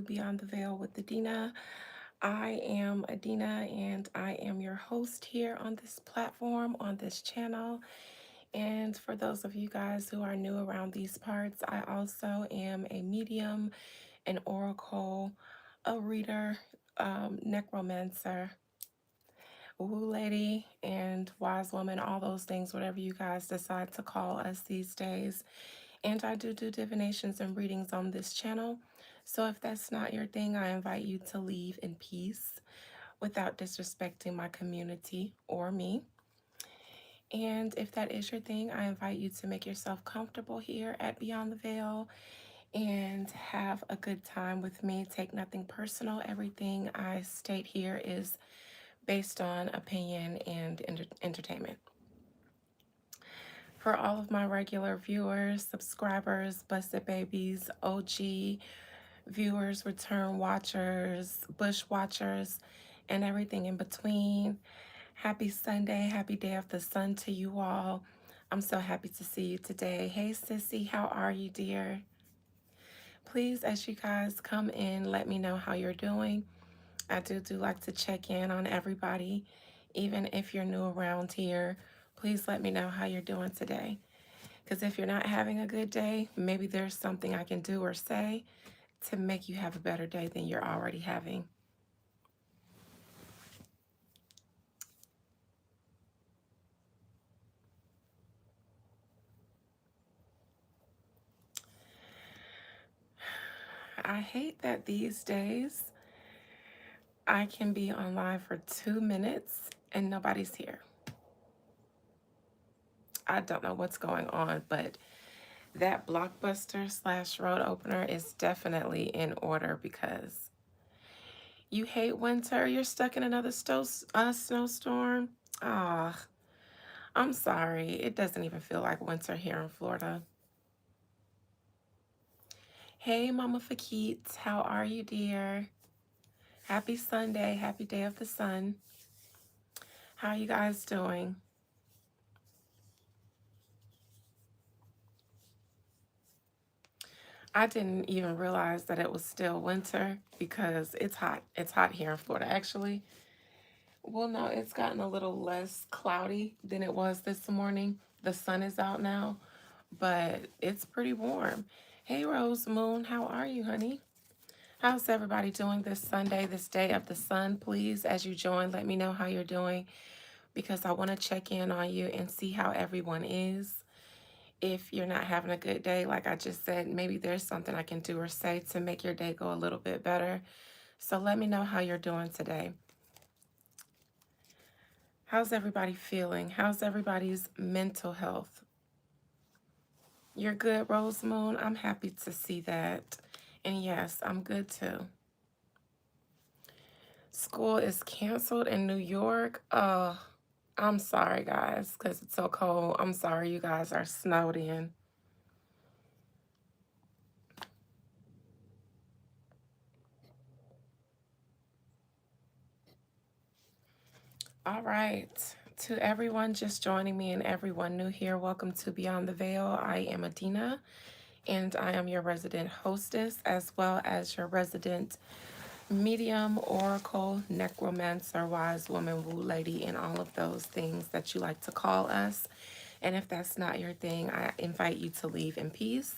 Beyond the Veil with Adina. I am Adina and I am your host here on this platform, on this channel. And for those of you guys who are new around these parts, I also am a medium, an oracle, a reader, necromancer, woo lady, and wise woman, all those things, whatever you guys decide to call us these days. And I do divinations and readings on this channel. So if that's not your thing, I invite you to leave in peace without disrespecting my community or me. And if that is your thing, I invite you to make yourself comfortable here at Beyond the Veil and have a good time with me. Take nothing personal. Everything I state here is based on opinion and entertainment. For all of my regular viewers, subscribers, busted babies, OG viewers, return watchers, bush watchers, and everything in between. Happy Sunday, happy day of the sun to you all. I'm so happy to see you today. Hey, Sissy, how are you, dear? Please, as you guys come in, let me know how you're doing. I do like to check in on everybody, even if you're new around here. Please let me know how you're doing today. Because if you're not having a good day, maybe there's something I can do or say to make you have a better day than you're already having. I hate that these days I can be on live for 2 minutes and nobody's here. I don't know what's going on, but that blockbuster slash road opener is definitely in order because you hate winter. You're stuck in another snowstorm. Ah, I'm sorry. It doesn't even feel like winter here in Florida. Hey, Mama Fakit, how are you, dear? Happy Sunday. Happy day of the sun. How are you guys doing? I didn't even realize that it was still winter because it's hot. It's hot here in Florida, actually. Well, no, it's gotten a little less cloudy than it was this morning. The sun is out now, but it's pretty warm. Hey, Rose Moon, how are you, honey? How's everybody doing this Sunday, this day of the sun? Please, as you join, let me know how you're doing because I want to check in on you and see how everyone is. If you're not having a good day, like I just said, maybe there's something I can do or say to make your day go a little bit better. So let me know how you're doing today. How's everybody feeling? How's everybody's mental health? You're good, Rose Moon. I'm happy to see that. And yes, I'm good too. School is canceled in New York. I'm sorry, guys, because it's so cold. I'm sorry you guys are snowed in. All right. To everyone just joining me and everyone new here, welcome to Beyond the Veil. I am Adina, and I am your resident hostess as well as your resident medium, oracle, necromancer, wise woman, woo lady, and all of those things that you like to call us. And if that's not your thing, I invite you to leave in peace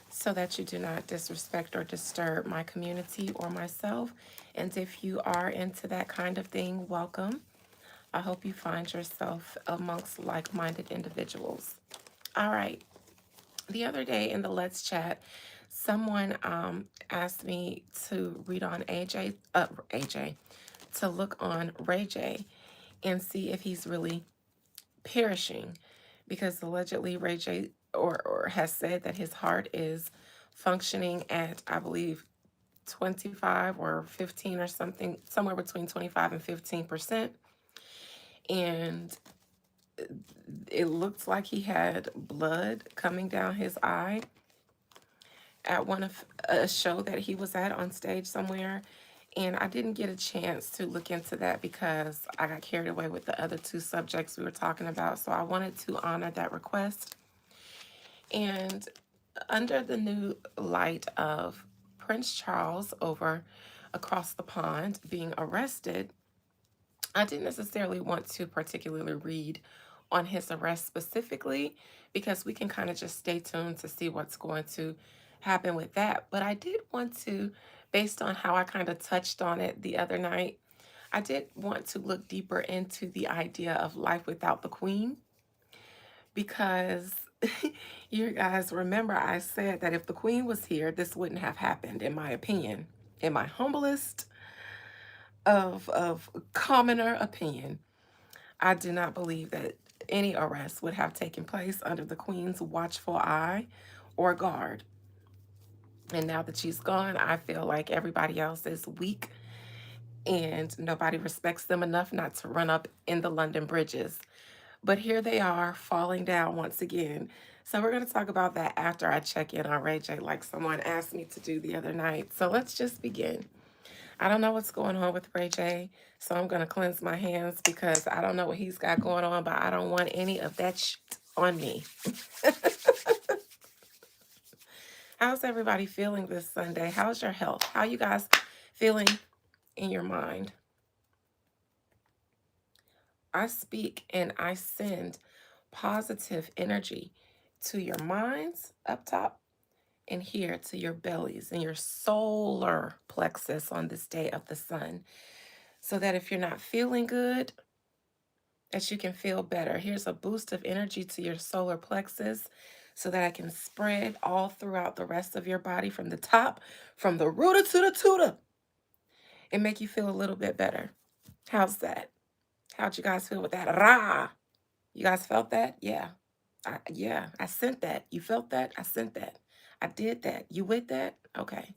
so that you do not disrespect or disturb my community or myself. And if you are into that kind of thing, welcome. I hope you find yourself amongst like-minded individuals. All right. The other day in the Let's Chat, someone asked me to read on AJ, to look on Ray J and see if he's really perishing because allegedly Ray J or has said that his heart is functioning at, I believe, 25 or 15 or something, somewhere between 25 and 15%. And it looked like he had blood coming down his eye at one of a show that he was at on stage somewhere. And I didn't get a chance to look into that because I got carried away with the other two subjects we were talking about. So I wanted to honor that request. And under the new light of Prince Charles over across the pond being arrested, I didn't necessarily want to particularly read on his arrest specifically because we can kind of just stay tuned to see what's going to happen with that. But I did want to, based on how I kind of touched on it the other night, I did want to look deeper into the idea of life without the queen because you guys remember I said that if the queen was here, this wouldn't have happened, in my opinion. In my humblest of commoner opinion, I do not believe that any arrest would have taken place under the queen's watchful eye or guard. And now that she's gone, I feel like everybody else is weak and nobody respects them enough not to run up in the London bridges. But here they are falling down once again. So we're going to talk about that after I check in on Ray J, like someone asked me to do the other night. So let's just begin. I don't know what's going on with Ray J, so I'm going to cleanse my hands because I don't know what he's got going on, but I don't want any of that shit on me. How's everybody feeling this Sunday? How's your health? How you guys feeling in your mind? I speak and I send positive energy to your minds up top and here to your bellies and your solar plexus on this day of the sun, so that if you're not feeling good, that you can feel better. Here's a boost of energy to your solar plexus so that I can spread all throughout the rest of your body from the top, from the rooter to the tutor, and make you feel a little bit better. How's that? How'd you guys feel with that? Rah! You guys felt that? Yeah. I sent that. You felt that? I sent that. I did that. You with that? Okay.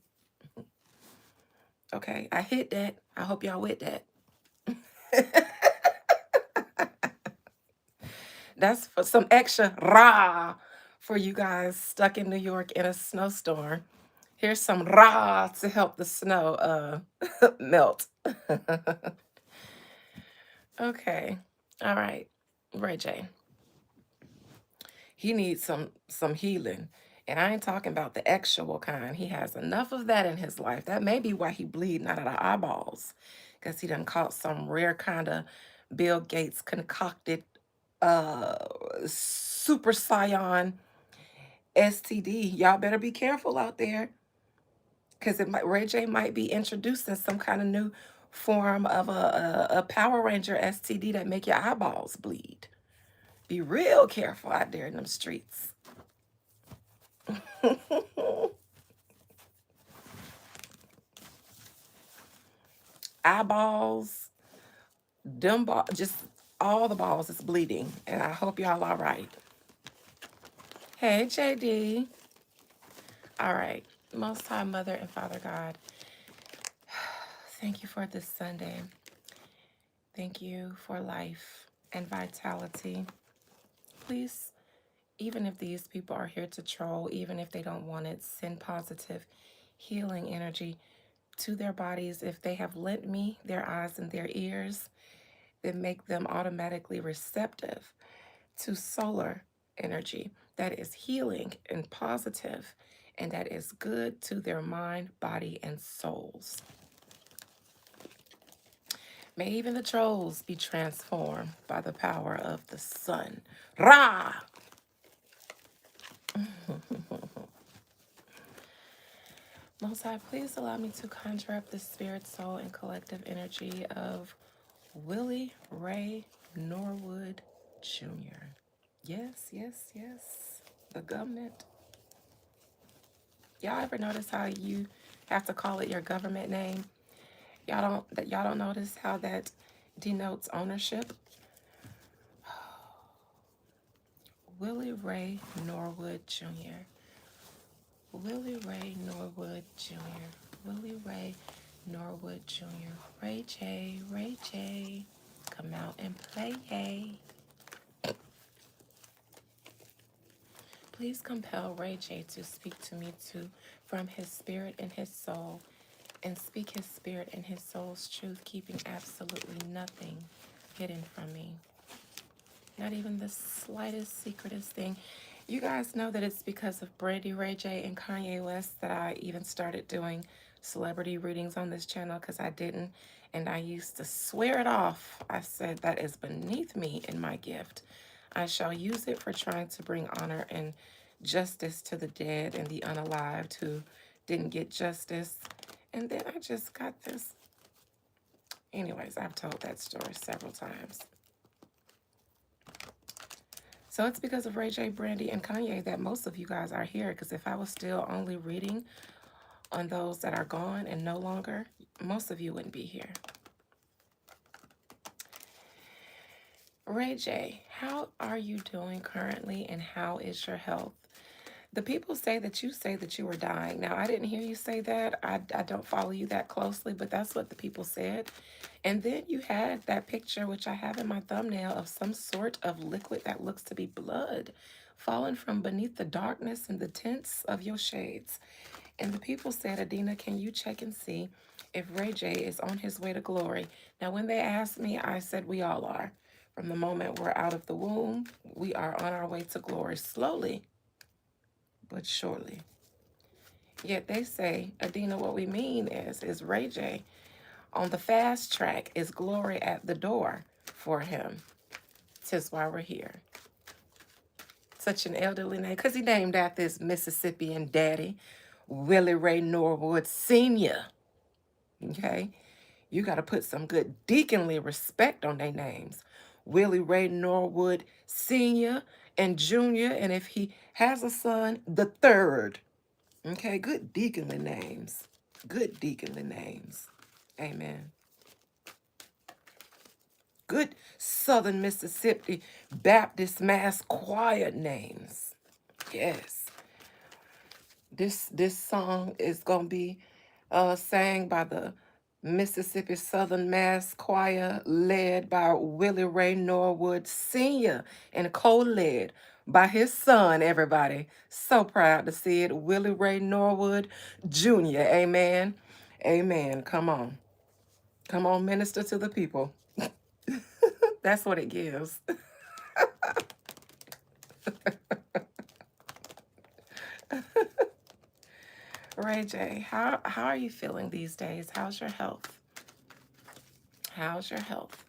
Okay. I hit that. I hope y'all with that. That's for some extra rah for you guys stuck in New York in a snowstorm. Here's some rah to help the snow melt. Okay. All right. Ray J. He needs some healing. And I ain't talking about the actual kind. He has enough of that in his life. That may be why he bleeding out of the eyeballs. Because he done caught some rare kind of Bill Gates concocted uh super scion STD. Y'all better be careful out there. Because Ray J might be introducing some kind of new form of a Power Ranger STD that make your eyeballs bleed. Be real careful out there in them streets. Eyeballs, dumb ball, just all the balls is bleeding. And I hope y'all all right. Hey, JD. All right. Most High Mother and Father God, thank you for this Sunday. Thank you for life and vitality. Please, even if these people are here to troll, even if they don't want it, send positive healing energy to their bodies. If they have lent me their eyes and their ears, then make them automatically receptive to solar energy that is healing and positive and that is good to their mind, body, and souls. May even the trolls be transformed by the power of the sun. Ra! Most High, please allow me to conjure up the spirit, soul, and collective energy of Willie Ray Norwood Jr. Yes, yes, yes. The government. Y'all ever notice how you have to call it your government name? Y'all don't notice how that denotes ownership? Willie Ray Norwood Jr. Willie Ray Norwood Jr. Willie Ray Norwood Jr. Ray J, come out and play, yay. Please compel Ray J to speak to me too from his spirit and his soul, and speak his spirit and his soul's truth, keeping absolutely nothing hidden from me. Not even the slightest secretest thing. You guys know that it's because of Brandy Ray J and Kanye West that I even started doing celebrity readings on this channel because I didn't. And I used to swear it off. I said that is beneath me in my gift. I shall use it for trying to bring honor and justice to the dead and the unalived who didn't get justice. And then I just got this. Anyways, I've told that story several times. So it's because of Ray J, Brandy, and Kanye that most of you guys are here. Because if I was still only reading on those that are gone and no longer, most of you wouldn't be here. Ray J, how are you doing currently and how is your health? The people say that you were dying. Now, I didn't hear you say that. I don't follow you that closely, but that's what the people said. And then you had that picture, which I have in my thumbnail, of some sort of liquid that looks to be blood falling from beneath the darkness and the tints of your shades. And the people said, Adina, can you check and see if Ray J is on his way to glory? Now, when they asked me, I said, we all are. From the moment we're out of the womb, we are on our way to glory slowly but surely. Yet they say, Adina, what we mean is Ray J on the fast track, is glory at the door for him. Tis why we're here. Such an elderly name, because he named after his Mississippian daddy, Willie Ray Norwood Sr. Okay? You got to put some good deaconly respect on their names. Willie Ray Norwood Sr. and Jr., and if he has a son, the third. Okay, good deaconly names. Good deaconly names. Amen. Good Southern Mississippi Baptist Mass Choir names. Yes. This song is gonna be sang by the Mississippi Southern Mass Choir, led by Willie Ray Norwood Sr. and co-led by his son, everybody. So proud to see it. Willie Ray Norwood Jr. Amen. Amen. Come on. Come on, minister to the people. That's what it gives. Ray J, how are you feeling these days? How's your health? How's your health?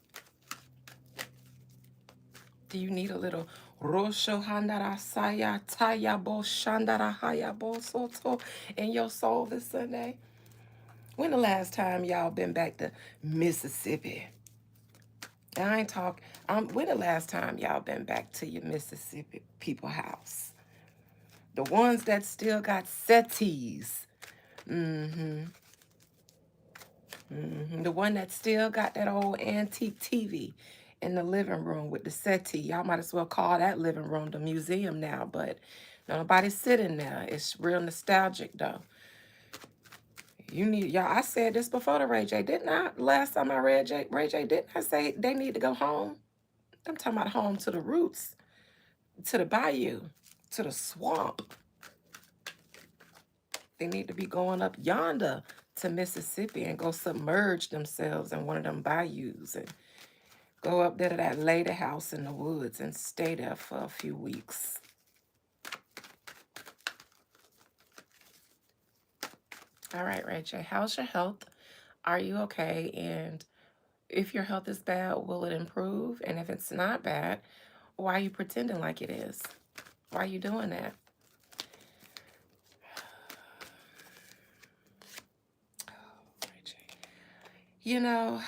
Do you need a little Rosho Handara Saya Tayabo Shandara Hayabo Soto in your soul this Sunday? When the last time y'all been back to Mississippi? I ain't talk. When the last time y'all been back to your Mississippi people house? The ones that still got settees. Mm-hmm. The one that still got that old antique TV in the living room with the settee. Y'all might as well call that living room the museum now, but nobody's sitting there. It's real nostalgic though. You need y'all. I said this before to Ray J, didn't I? Last time I read Ray J, didn't I say they need to go home? I'm talking about home to the roots, to the bayou, to the swamp. They need to be going up yonder to Mississippi and go submerge themselves in one of them bayous and go up there to that lady house in the woods and stay there for a few weeks. All right, Rachel, how's your health? Are you okay? And if your health is bad, will it improve? And if it's not bad, why are you pretending like it is? Why are you doing that? You know,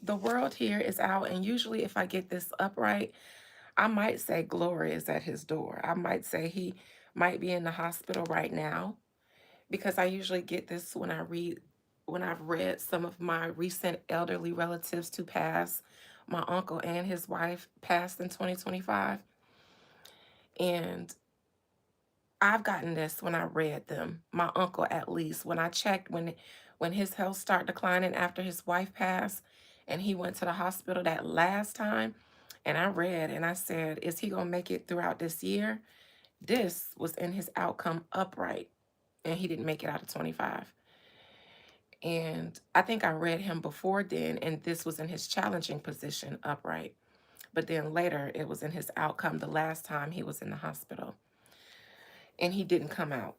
the world here is out, and usually if I get this upright, I might say glory is at his door. I might say he might be in the hospital right now because I usually get this when I've read some of my recent elderly relatives to pass. My uncle and his wife passed in 2025. And I've gotten this when I read them. My uncle, at least, when I checked when his health started declining after his wife passed and he went to the hospital that last time, and I read and I said, is he going to make it throughout this year? This was in his outcome upright, and he didn't make it out of 25. And I think I read him before then, and this was in his challenging position upright. But then later, it was in his outcome the last time he was in the hospital. and he didn't come out.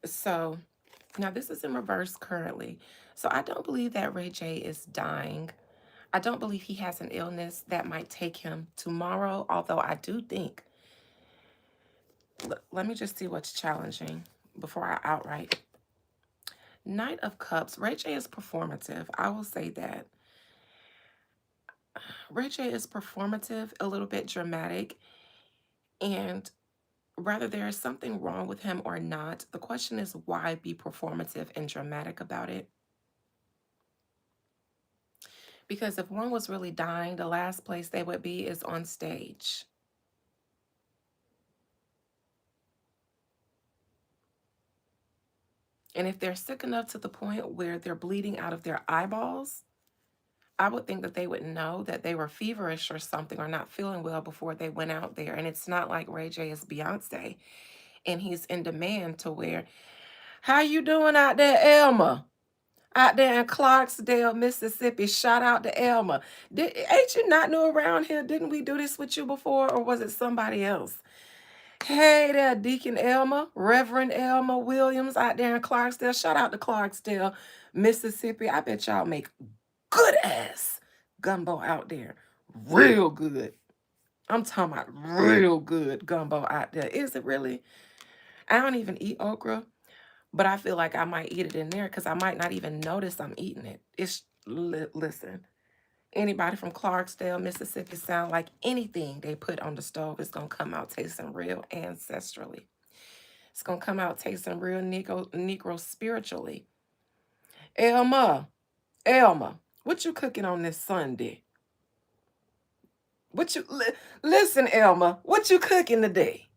So now this is in reverse currently. So I don't believe that Ray J is dying. I don't believe he has an illness that might take him tomorrow, although I do think, let me just see what's challenging before I outright. Knight of Cups. Ray J is performative. I will say that. Ray J is performative, a little bit dramatic, and whether there is something wrong with him or not, the question is why be performative and dramatic about it? Because if one was really dying, the last place they would be is on stage. And if they're sick enough to the point where they're bleeding out of their eyeballs, I would think that they would know that they were feverish or something or not feeling well before they went out there. And it's not like Ray J is Beyonce and he's in demand to where, how you doing out there, Elma? Out there in Clarksdale, Mississippi. Shout out to Elma. Ain't you not new around here? Didn't we do this with you before, or was it somebody else? Hey there, Deacon Elma, Reverend Elma Williams out there in Clarksdale. Shout out to Clarksdale, Mississippi. I bet y'all make good ass gumbo out there. Real good. I'm talking about real good gumbo out there. Is it really? I don't even eat okra, but I feel like I might eat it in there because I might not even notice I'm eating it. Listen, anybody from Clarksdale, Mississippi sound like anything they put on the stove is going to come out tasting real ancestrally. It's going to come out tasting real Negro spiritually. Elma, Elma, what you cooking on this Sunday? What you listen, Elma? What you cooking today?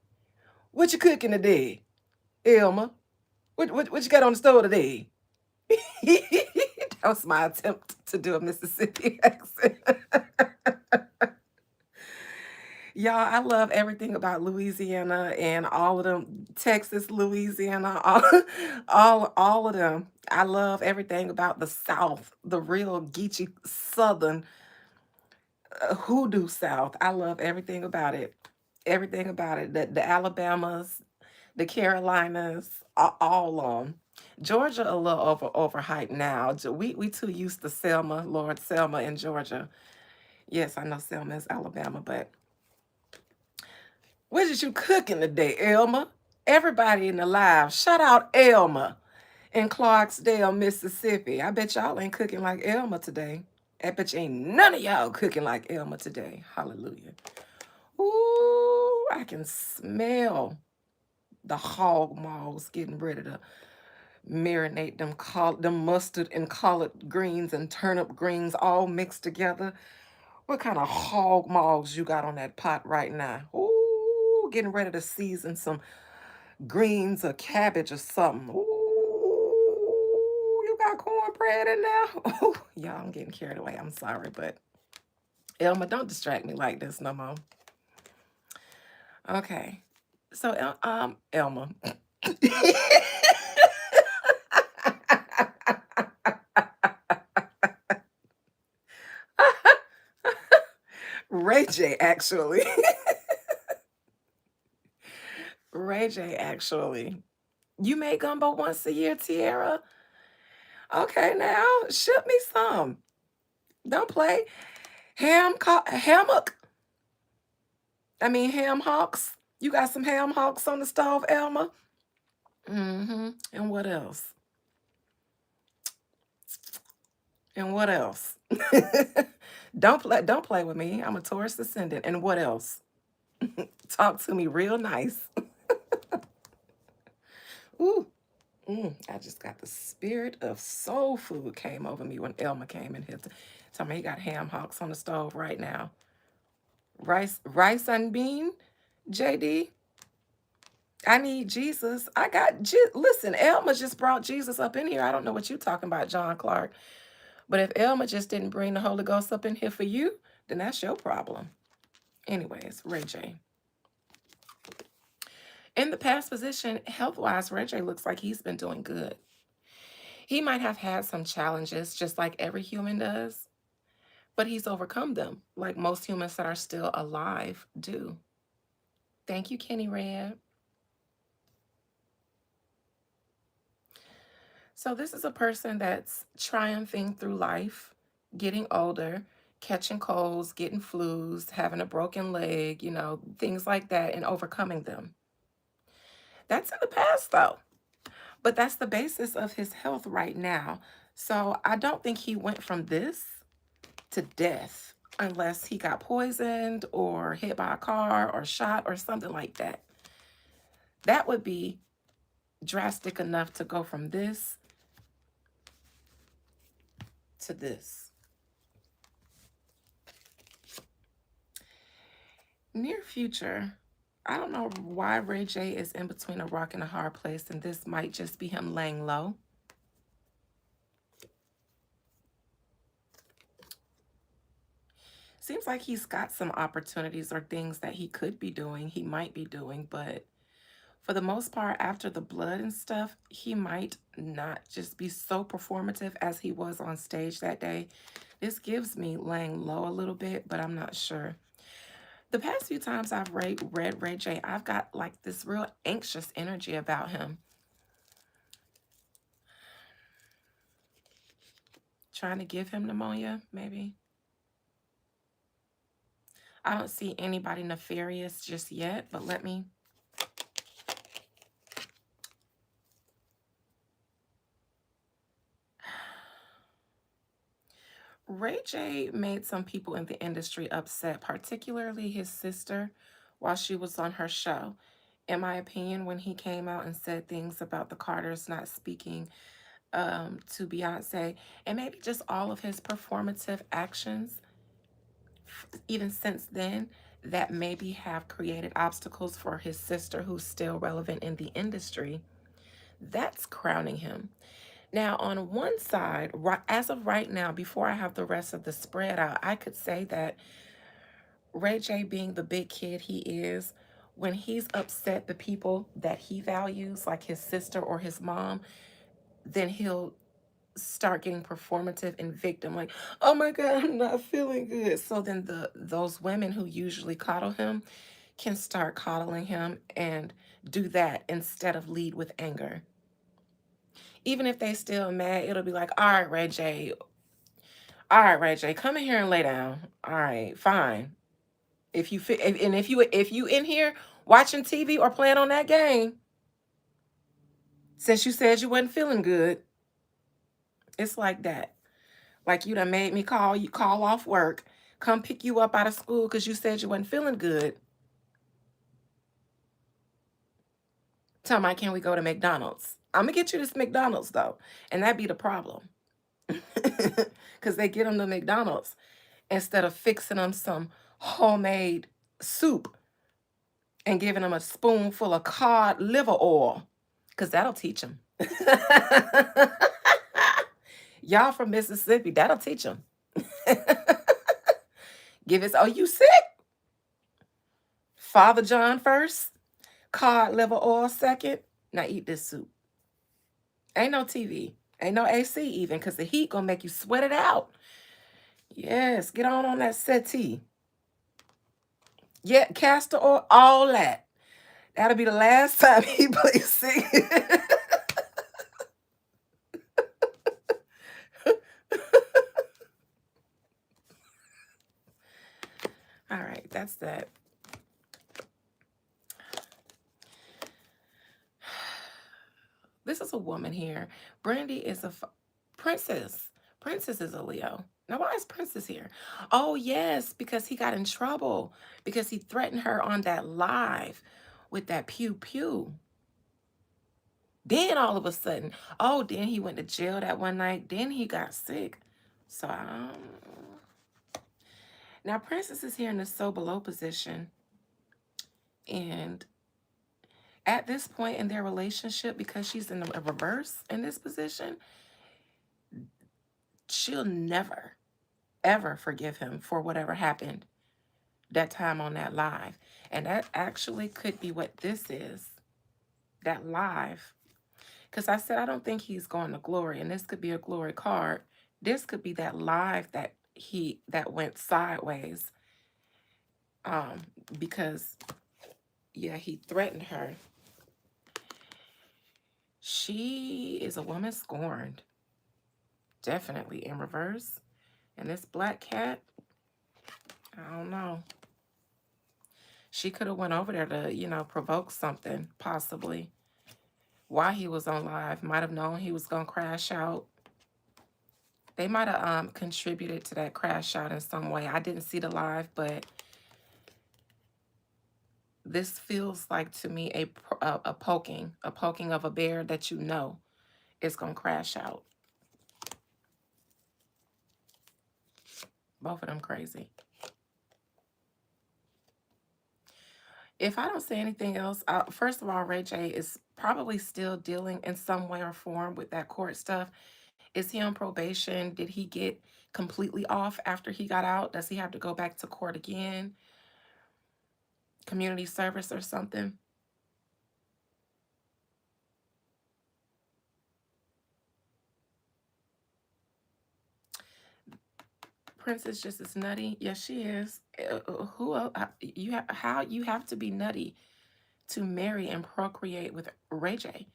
What you cooking today, Elma? What you got on the stove today? That was my attempt to do a Mississippi accent. Y'all, I love everything about Louisiana and all of them, Texas, Louisiana, all of them. I love everything about the South, the real geechee Southern hoodoo South. I love everything about it. Everything about it. The Alabamas, the Carolinas, all of them. Georgia a little overhyped now. We too used to Selma, Lord Selma in Georgia. Yes, I know Selma is Alabama, but what did you cooking today, Elma? Everybody in the live, shout out Elma in Clarksdale, Mississippi. I bet y'all ain't cooking like Elma today. I bet you ain't none of y'all cooking like Elma today. Hallelujah. Ooh, I can smell the hog maws getting ready to marinate them mustard and collard greens and turnip greens all mixed together. What kind of hog maws you got on that pot right now? Ooh, getting ready to season some greens or cabbage or something. Ooh, you got cornbread in there? Ooh, y'all, I'm getting carried away. I'm sorry, but Elma, don't distract me like this no more. Okay. So, Elma. Ray J, actually. Ray J, actually. You make gumbo once a year, Tierra? Okay, now ship me some. Don't play. Hammock. I mean, ham hocks. You got some ham hocks on the stove, Elma? Mm-hmm. And what else? And what else? Don't play with me. I'm a Taurus descendant. And what else? Talk to me real nice. Ooh. I just got the spirit of soul food came over me when Elma came in here. Tell me he got ham hocks on the stove right now. Rice and bean, JD. I need Jesus. Listen, Elma just brought Jesus up in here. I don't know what you're talking about, John Clark. But if Elma just didn't bring the Holy Ghost up in here for you, then that's your problem. Anyways, Ray J. In the past position, health-wise, Ray J looks like he's been doing good. He might have had some challenges, just like every human does, but he's overcome them, like most humans that are still alive do. Thank you, Kenny Red. So this is a person that's triumphing through life, getting older, catching colds, getting flus, having a broken leg, things like that, and overcoming them. That's in the past, though. But that's the basis of his health right now. So I don't think he went from this to death unless he got poisoned or hit by a car or shot or something like that. That would be drastic enough to go from this to this. Near future, I don't know why Ray J is in between a rock and a hard place, and this might just be him laying low. Seems like he's got some opportunities or things that he could be doing, he might be doing, but for the most part, after the blood and stuff, he might not just be so performative as he was on stage that day. This gives me laying low a little bit, but I'm not sure. The past few times I've read Ray J, I've got like this real anxious energy about him. Trying to give him pneumonia, maybe. I don't see anybody nefarious just yet, but let me. Ray J made some people in the industry upset, particularly his sister, while she was on her show. In my opinion, when he came out and said things about the Carters not speaking to Beyonce, and maybe just all of his performative actions, even since then, that maybe have created obstacles for his sister, who's still relevant in the industry, that's crowning him. Now, on one side, as of right now, before I have the rest of the spread out, I could say that Ray J, being the big kid he is, when he's upset the people that he values, like his sister or his mom, then he'll start getting performative and victim, like, oh my God, I'm not feeling good. So then those women who usually coddle him can start coddling him and do that instead of lead with anger. Even if they still mad, it'll be like, all right, Ray J, come in here and lay down. All right, fine. If you fit, and if you in here watching TV or playing on that game, since you said you wasn't feeling good, it's like that. Like you done made me call off work, come pick you up out of school because you said you wasn't feeling good. Tell me, can we go to McDonald's? I'm gonna get you this McDonald's though, and that'd be the problem, because they get them to McDonald's instead of fixing them some homemade soup and giving them a spoonful of cod liver oil, because that'll teach them. Y'all from Mississippi, that'll teach them. Give it, oh, you sick? Father John first, cod liver oil second. Now eat this soup. Ain't no TV, ain't no AC even, because the heat gonna make you sweat it out. Yes, get on that settee. Yeah, castor oil, all that. That'll be the last time he plays sing. All right, that's that. This is a woman here. Brandy is a princess. Princess is a Leo. Now, why is Princess here? Oh, yes, because he got in trouble because he threatened her on that live with that pew pew. Then all of a sudden, oh, then he went to jail that one night. Then he got sick. So, now Princess is here in the so below position. And at this point in their relationship, because she's in a reverse in this position, she'll never, ever forgive him for whatever happened that time on that live. And that actually could be what this is, that live. Because I said, I don't think he's going to glory, and this could be a glory card. This could be that live that went sideways. Because, yeah, he threatened her. She is a woman scorned, definitely in reverse. And this black cat, I don't know. She could have went over there to, provoke something, possibly. While he was on live, might have known he was going to crash out. They might have contributed to that crash out in some way. I didn't see the live, but this feels like to me a poking of a bear that you know is going to crash out. Both of them crazy. If I don't say anything else, first of all, Ray J is probably still dealing in some way or form with that court stuff. Is he on probation? Did he get completely off after he got out? Does he have to go back to court again? Community service or something? Princess just is nutty. Yes, she is. Who else? How you have to be nutty to marry and procreate with Ray J?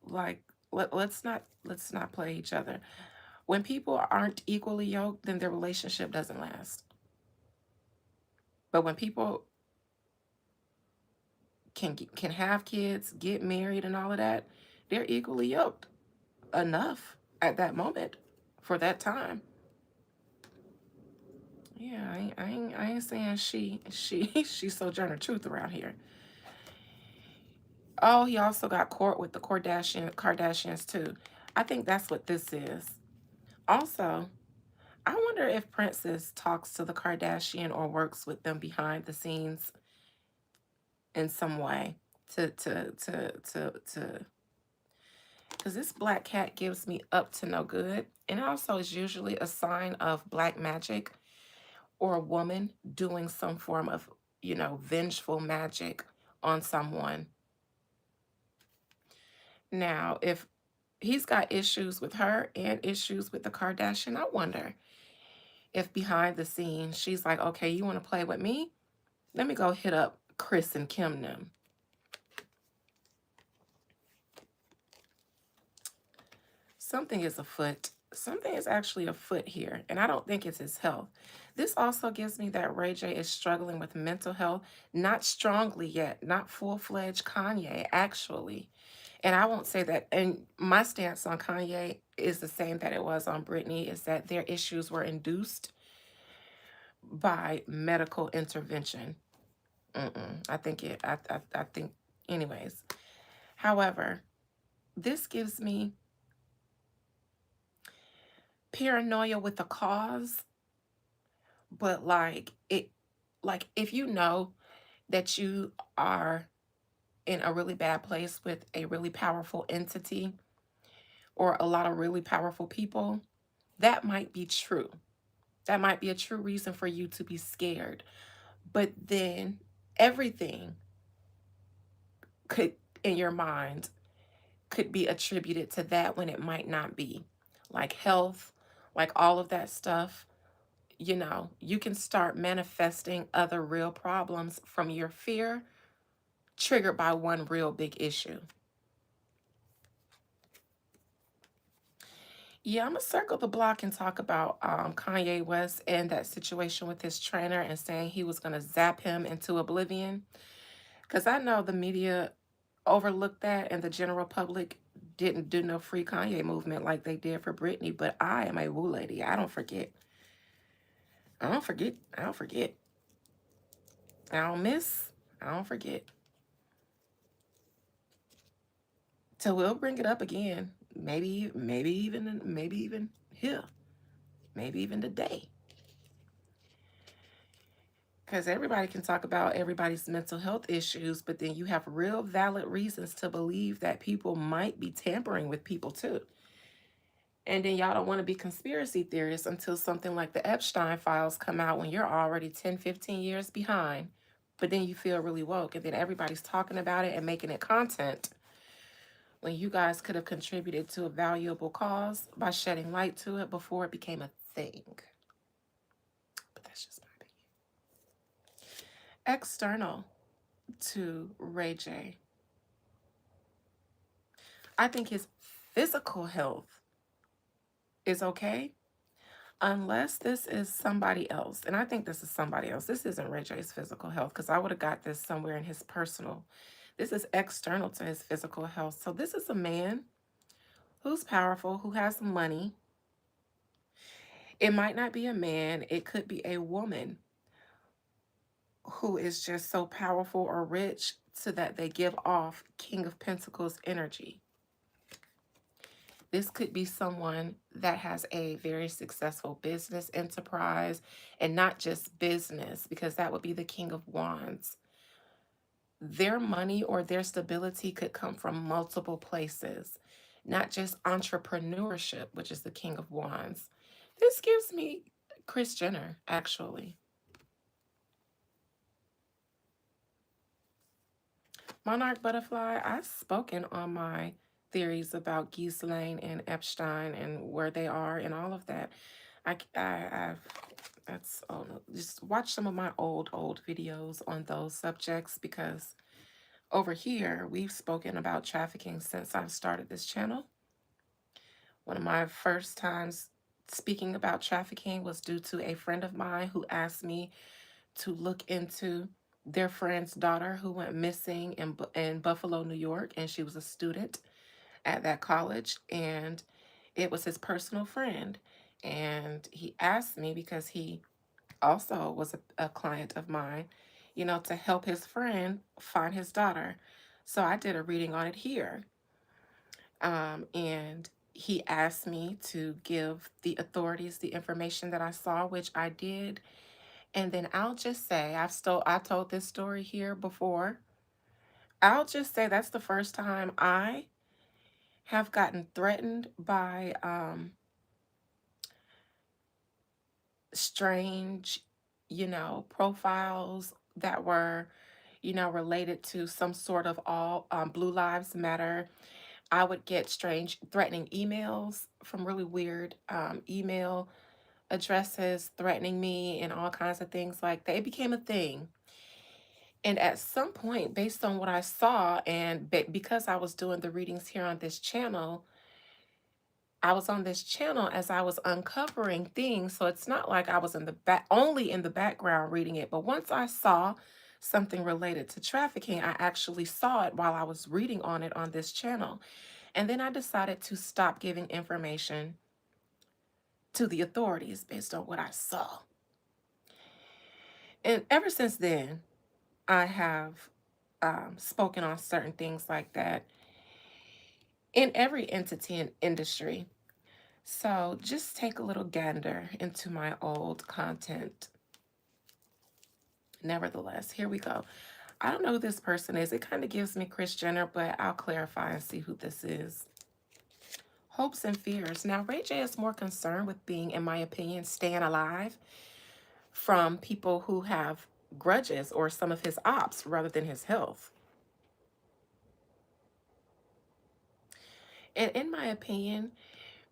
Like, let's not play each other. When people aren't equally yoked, then their relationship doesn't last. But when people can have kids, get married, and all of that, they're equally yoked enough at that moment for that time. Yeah, I ain't saying she's Sojourner Truth around here. Oh, he also got court with the Kardashians too. I think that's what this is. Also, I wonder if Princess talks to the Kardashian or works with them behind the scenes in some way to because this black cat gives me up to no good. And also is usually a sign of black magic or a woman doing some form of, vengeful magic on someone. Now, if he's got issues with her and issues with the Kardashian, I wonder if behind the scenes she's like, okay, you want to play with me? Let me go hit up Chris and Kim them. Something is afoot. Something is actually afoot here, and I don't think it's his health. This also gives me that Ray J is struggling with mental health, not strongly yet, not full-fledged Kanye, actually. And I won't say that, and my stance on Kanye is the same that it was on Britney, is that their issues were induced by medical intervention. I think, anyways. However, this gives me paranoia with the cause, but like if you know that you are in a really bad place with a really powerful entity or a lot of really powerful people, that might be true. That might be a true reason for you to be scared. But then everything could, in your mind, could be attributed to that when it might not be. Like health, like all of that stuff. You can start manifesting other real problems from your fear triggered by one real big issue. Yeah, I'm gonna circle the block and talk about Kanye West and that situation with his trainer and saying he was gonna zap him into oblivion. Because I know the media overlooked that and the general public didn't do no free Kanye movement like they did for Britney. But I am a woo lady. I don't forget. I don't forget. I don't forget. I don't miss. I don't forget. So we'll bring it up again. Maybe even here. Maybe even today. Because everybody can talk about everybody's mental health issues, but then you have real valid reasons to believe that people might be tampering with people too. And then y'all don't want to be conspiracy theorists until something like the Epstein files come out when you're already 10, 15 years behind. But then you feel really woke, and then everybody's talking about it and making it content when you guys could have contributed to a valuable cause by shedding light to it before it became a thing. But that's just my opinion. External to Ray J. I think his physical health is okay, unless this is somebody else. And I think this is somebody else. This isn't Ray J's physical health because I would have got this somewhere in his personal. This is external to his physical health. So this is a man who's powerful, who has money. It might not be a man, it could be a woman who is just so powerful or rich so that they give off King of Pentacles energy. This could be someone that has a very successful business enterprise, and not just business, because that would be the King of Wands. Their money or their stability could come from multiple places, not just entrepreneurship, which is the King of Wands. This gives me Kris Jenner, actually. Monarch Butterfly, I've spoken on my theories about Ghislaine and Epstein and where they are and all of that. I've, that's, oh no, just watch some of my old videos on those subjects, because over here, we've spoken about trafficking since I've started this channel. One of my first times speaking about trafficking was due to a friend of mine who asked me to look into their friend's daughter who went missing in Buffalo, New York, and she was a student at that college, and it was his personal friend. And he asked me, because he also was a client of mine, you know, to help his friend find his daughter. So I did a reading on it here. And he asked me to give the authorities the information that I saw, which I did. And then I'll just say, I told this story here before. I'll just say that's the first time I have gotten threatened by strange, profiles that were, related to some sort of all Blue Lives Matter. I would get strange threatening emails from really weird email addresses threatening me and all kinds of things like that. It became a thing. And at some point, based on what I saw, and because I was doing the readings here on this channel, I was on this channel as I was uncovering things. So it's not like I was in the back, only in the background reading it. But once I saw something related to trafficking, I actually saw it while I was reading on it on this channel. And then I decided to stop giving information to the authorities based on what I saw. And ever since then, I have spoken on certain things like that in every entity and industry. So just take a little gander into my old content. Nevertheless, here we go. I don't know who this person is. It kind of gives me Kris Jenner, but I'll clarify and see who this is. Hopes and fears. Now, Ray J is more concerned with being, in my opinion, staying alive from people who have grudges or some of his ops rather than his health. And in my opinion,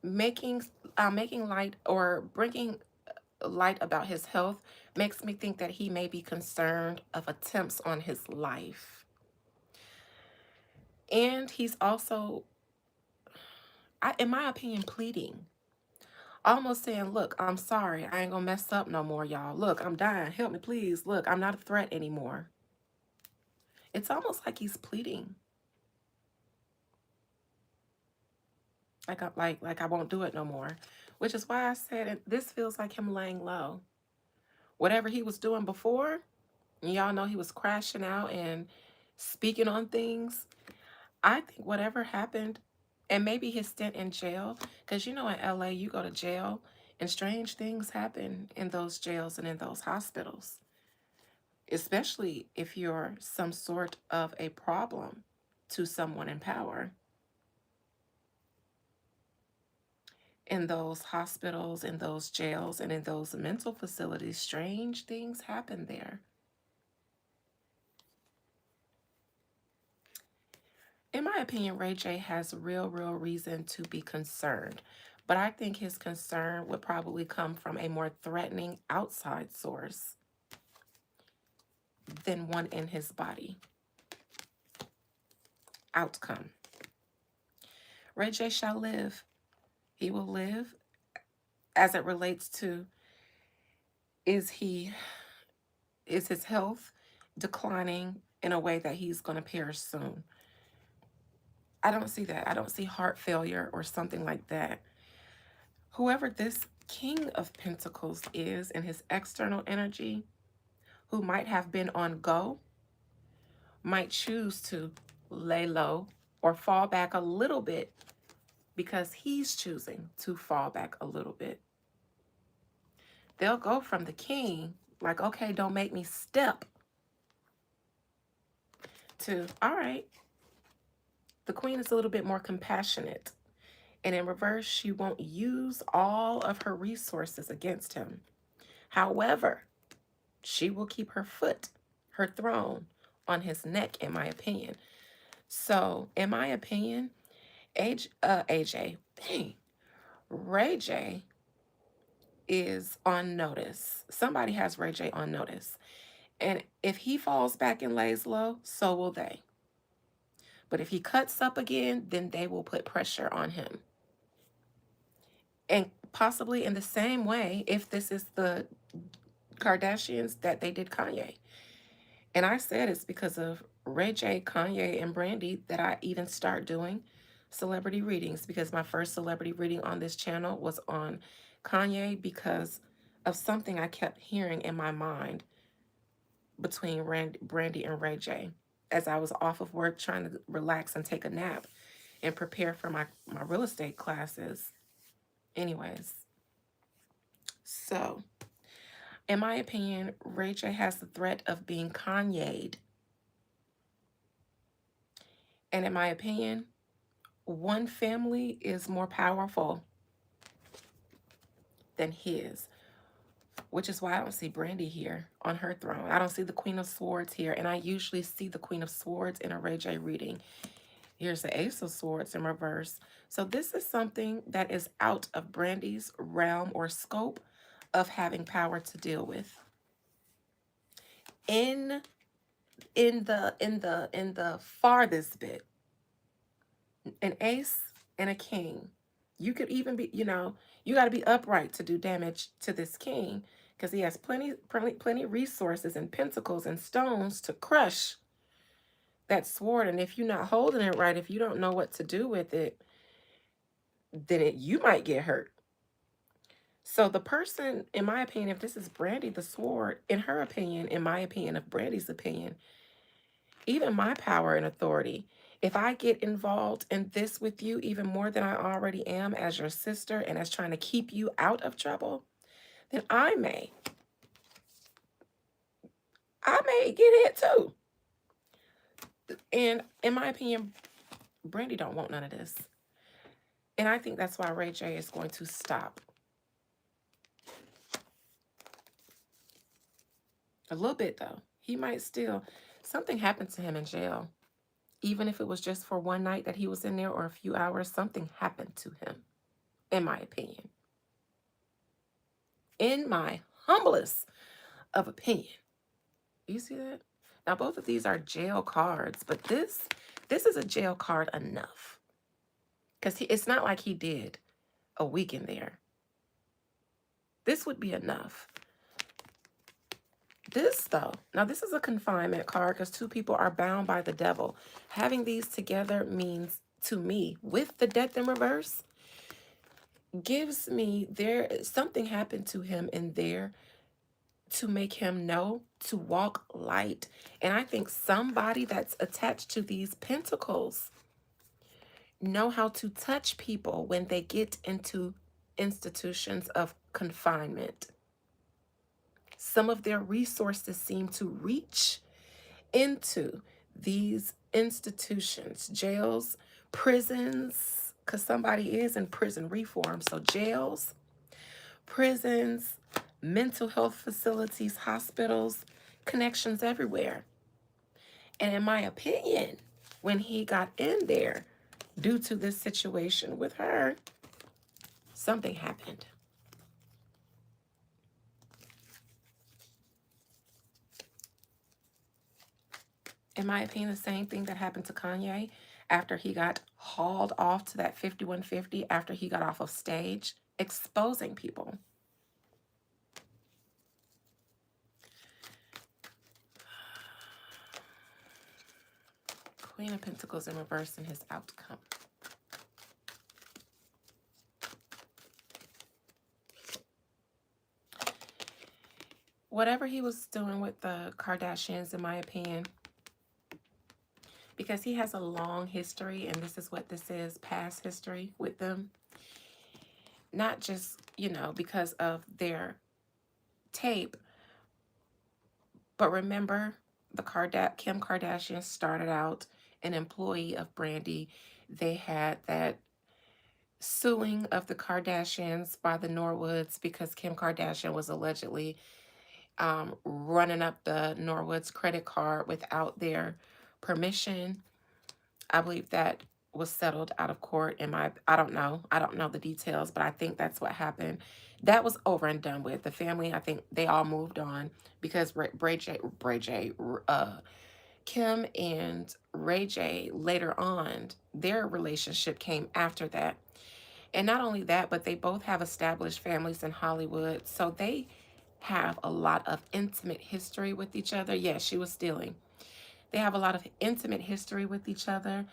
making light or bringing light about his health makes me think that he may be concerned of attempts on his life. And he's also, in my opinion, pleading. Almost saying, look, I'm sorry. I ain't gonna mess up no more, y'all. Look, I'm dying. Help me, please. Look, I'm not a threat anymore. It's almost like he's pleading. Like I won't do it no more. Which is why I said this feels like him laying low. Whatever he was doing before, y'all know he was crashing out and speaking on things. I think whatever happened, and maybe his stint in jail, because in LA, you go to jail and strange things happen in those jails and in those hospitals, especially if you're some sort of a problem to someone in power. In those hospitals, in those jails, and in those mental facilities, strange things happen there. In my opinion, Ray J has real reason to be concerned. But I think his concern would probably come from a more threatening outside source than one in his body. Outcome. Ray J shall live. He will live as it relates to is he is his health declining in a way that he's going to perish soon. I don't see that. I don't see heart failure or something like that. Whoever this King of Pentacles is in his external energy, who might have been on go, might choose to lay low or fall back a little bit because he's choosing to fall back a little bit. They'll go from the king, like, okay, don't make me step, to, all right, the queen is a little bit more compassionate. And in reverse, she won't use all of her resources against him. However, she will keep her foot, her throne, on his neck, in my opinion. So, in my opinion, AJ, dang, Ray J is on notice. Somebody has Ray J on notice. And if he falls back and lays low, so will they. But if he cuts up again, then they will put pressure on him. And possibly in the same way, if this is the Kardashians that they did Kanye. And I said it's because of Ray J, Kanye, and Brandy that I even start doing celebrity readings, because my first celebrity reading on this channel was on Kanye because of something I kept hearing in my mind between Brandy and Ray J as I was off of work trying to relax and take a nap and prepare for my real estate classes. Anyways, so in my opinion, Ray J has the threat of being Kanye'd. And in my opinion, one family is more powerful than his, which is why I don't see Brandy here on her throne. I don't see the Queen of Swords here, and I usually see the Queen of Swords in a Ray J reading. Here's the Ace of Swords in reverse. So this is something that is out of Brandy's realm or scope of having power to deal with. In the farthest bit, an ace and a king. You could even be, you got to be upright to do damage to this king, because he has plenty resources and pentacles and stones to crush that sword. And if you're not holding it right, if you don't know what to do with it, then you might get hurt. So the person, in my opinion, if this is Brandy the sword, in her opinion, in my opinion, of Brandy's opinion, even my power and authority, if I get involved in this with you even more than I already am as your sister and as trying to keep you out of trouble, then I may get hit too. And in my opinion, Brandy don't want none of this. And I think that's why Ray J is going to stop. A little bit though. He might still, something happened to him in jail. Even if it was just for one night that he was in there or a few hours, something happened to him, in my opinion. In my humblest of opinion. You see that? Now, both of these are jail cards, but this is a jail card enough. Because it's not like he did a week in there. This would be enough. This, though, now this is a confinement card because two people are bound by the devil. Having these together means, to me, with the death in reverse, gives me something happened to him in there to make him know to walk light. And I think somebody that's attached to these pentacles know how to touch people when they get into institutions of confinement. Some of their resources seem to reach into these institutions, jails, prisons, because somebody is in prison reform. So jails, prisons, mental health facilities, hospitals, connections everywhere. And in my opinion, when he got in there, due to this situation with her, something happened. In my opinion, the same thing that happened to Kanye after he got hauled off to that 5150, after he got off of stage, exposing people. Queen of Pentacles in reverse and his outcome. Whatever he was doing with the Kardashians, in my opinion, because he has a long history, and this is what this is, past history with them. Not just, you know, because of their tape, but remember, Kim Kardashian started out an employee of Brandy. They had that suing of the Kardashians by the Norwoods because Kim Kardashian was allegedly running up the Norwoods credit card without their permission. I believe that was settled out of court. I don't know the details, but I think that's what happened. That was over and done with. The family, I think they all moved on because Kim and Ray J later on, their relationship came after that. And not only that, but they both have established families in Hollywood. So they have a lot of intimate history with each other. Yes, she was stealing. They have a lot of intimate history with each other.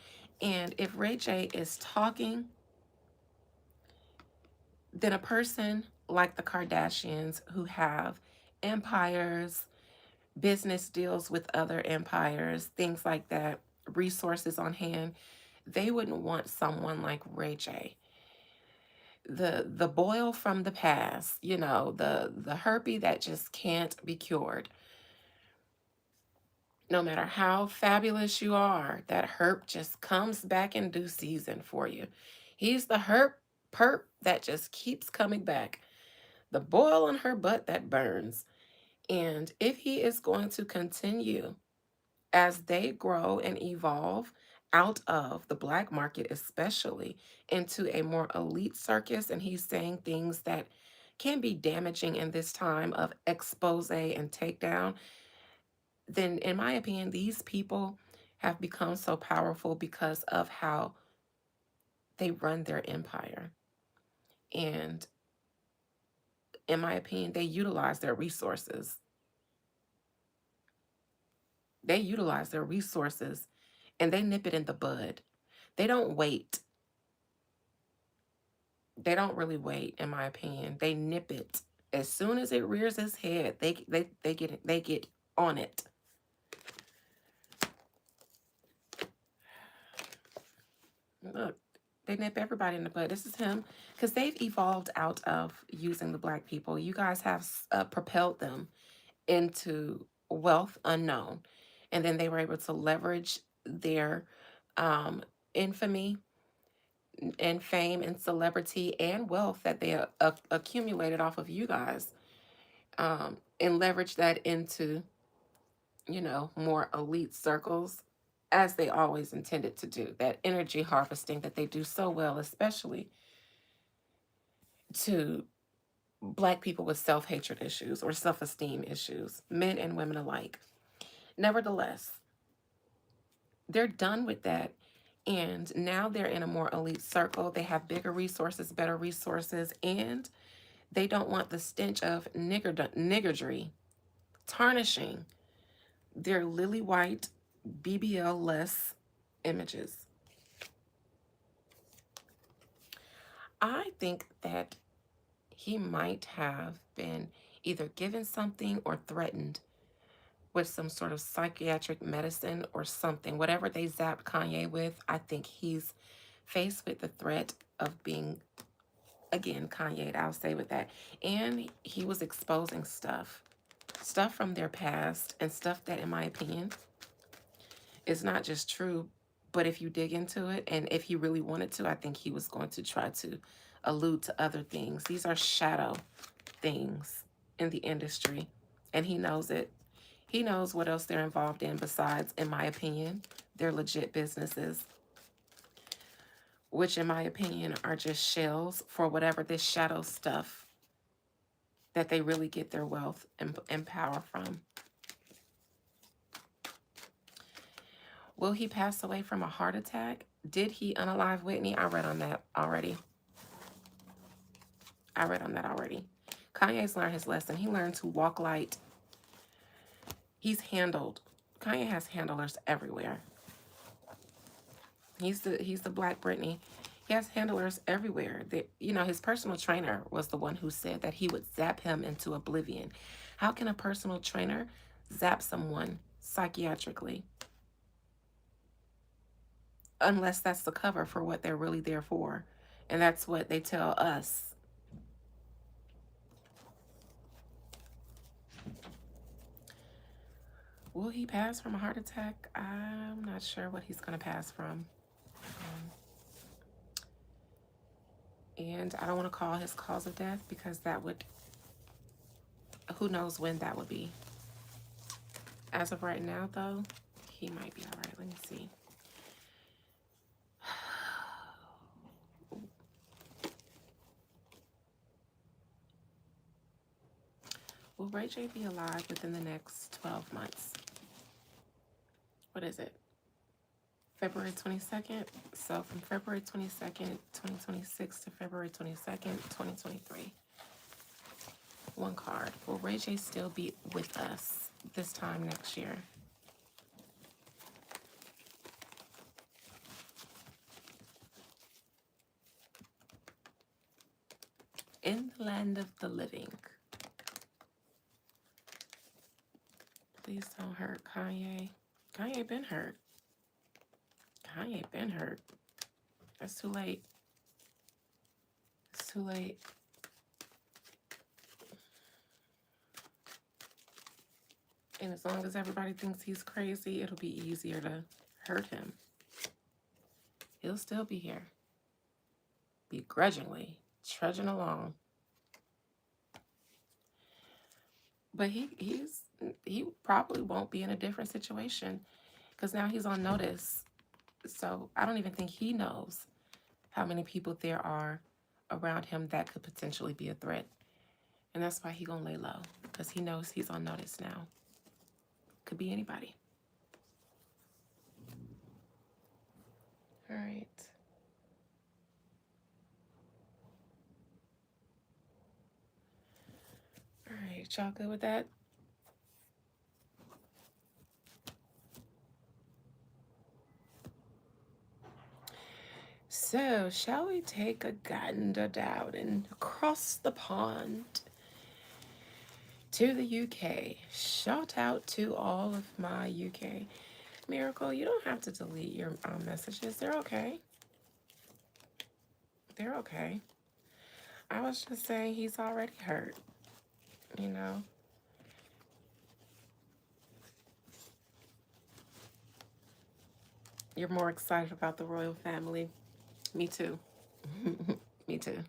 And if Ray J is talking, then a person like the Kardashians who have empires, business deals with other empires, things like that, resources on hand, they wouldn't want someone like Ray J. The boil from the past, you know, the herpes that just can't be cured. No matter how fabulous you are, that herp just comes back in due season for you. He's the herp perp that just keeps coming back. The boil on her butt that burns. And if he is going to continue as they grow and evolve out of the black market, especially into a more elite circus, and he's saying things that can be damaging in this time of expose and takedown, then in my opinion, these people have become so powerful because of how they run their empire. And in my opinion, they utilize their resources. They utilize their resources and they nip it in the bud. They don't wait. They don't really wait, in my opinion. They nip it. As soon as it rears its head, they get on it. Look, they nip everybody in the bud. This is him because they've evolved out of using the black people. You guys have propelled them into wealth unknown, and then they were able to leverage their infamy and fame and celebrity and wealth that they accumulated off of you guys, and leverage that into, you know, more elite circles, as they always intended to do. That energy harvesting that they do so well, especially to black people with self-hatred issues or self-esteem issues, men and women alike. Nevertheless, they're done with that. And now they're in a more elite circle. They have bigger resources, better resources, and they don't want the stench of niggardry tarnishing their lily white, BBL-less images. I think that he might have been either given something or threatened with some sort of psychiatric medicine or something. Whatever they zapped Kanye with, I think he's faced with the threat of being, again, Kanye, I'll say with that. And he was exposing stuff from their past, and stuff that, in my opinion, is not just true, but if you dig into it, and if he really wanted to, I think he was going to try to allude to other things. These are shadow things in the industry, and he knows it. He knows what else they're involved in besides, in my opinion, their legit businesses, which in my opinion are just shells for whatever this shadow stuff that they really get their wealth and power from. Will he pass away from a heart attack? Did he unalive Whitney? I read on that already. Kanye's learned his lesson. He learned to walk light. He's handled. Kanye has handlers everywhere. He's the Black Britney. He has handlers everywhere. His personal trainer was the one who said that he would zap him into oblivion. How can a personal trainer zap someone psychiatrically? Unless that's the cover for what they're really there for. And that's what they tell us. Will he pass from a heart attack? I'm not sure what he's going to pass from. And I don't want to call his cause of death because that would, who knows when that would be. As of right now, though, he might be all right. Let me see. Will Ray J be alive within the next 12 months? What is it? February 22nd? So from February 22nd, 2026 to February 22nd, 2023. One card. Will Ray J still be with us this time next year? In the land of the living. Please don't hurt Kanye. Kanye been hurt. Kanye been hurt. That's too late. It's too late. And as long as everybody thinks he's crazy, it'll be easier to hurt him. He'll still be here. Begrudgingly, trudging along. But he probably won't be in a different situation because now he's on notice. So I don't even think he knows how many people there are around him that could potentially be a threat. And that's why he gonna lay low, because he knows he's on notice now. Could be anybody. All right. All right, y'all good with that? So, shall we take a gander down and across the pond to the UK? Shout out to all of my UK. Miracle, you don't have to delete your messages. They're okay. They're okay. I was just saying he's already hurt, you know. You're more excited about the royal family. Me too. Me too.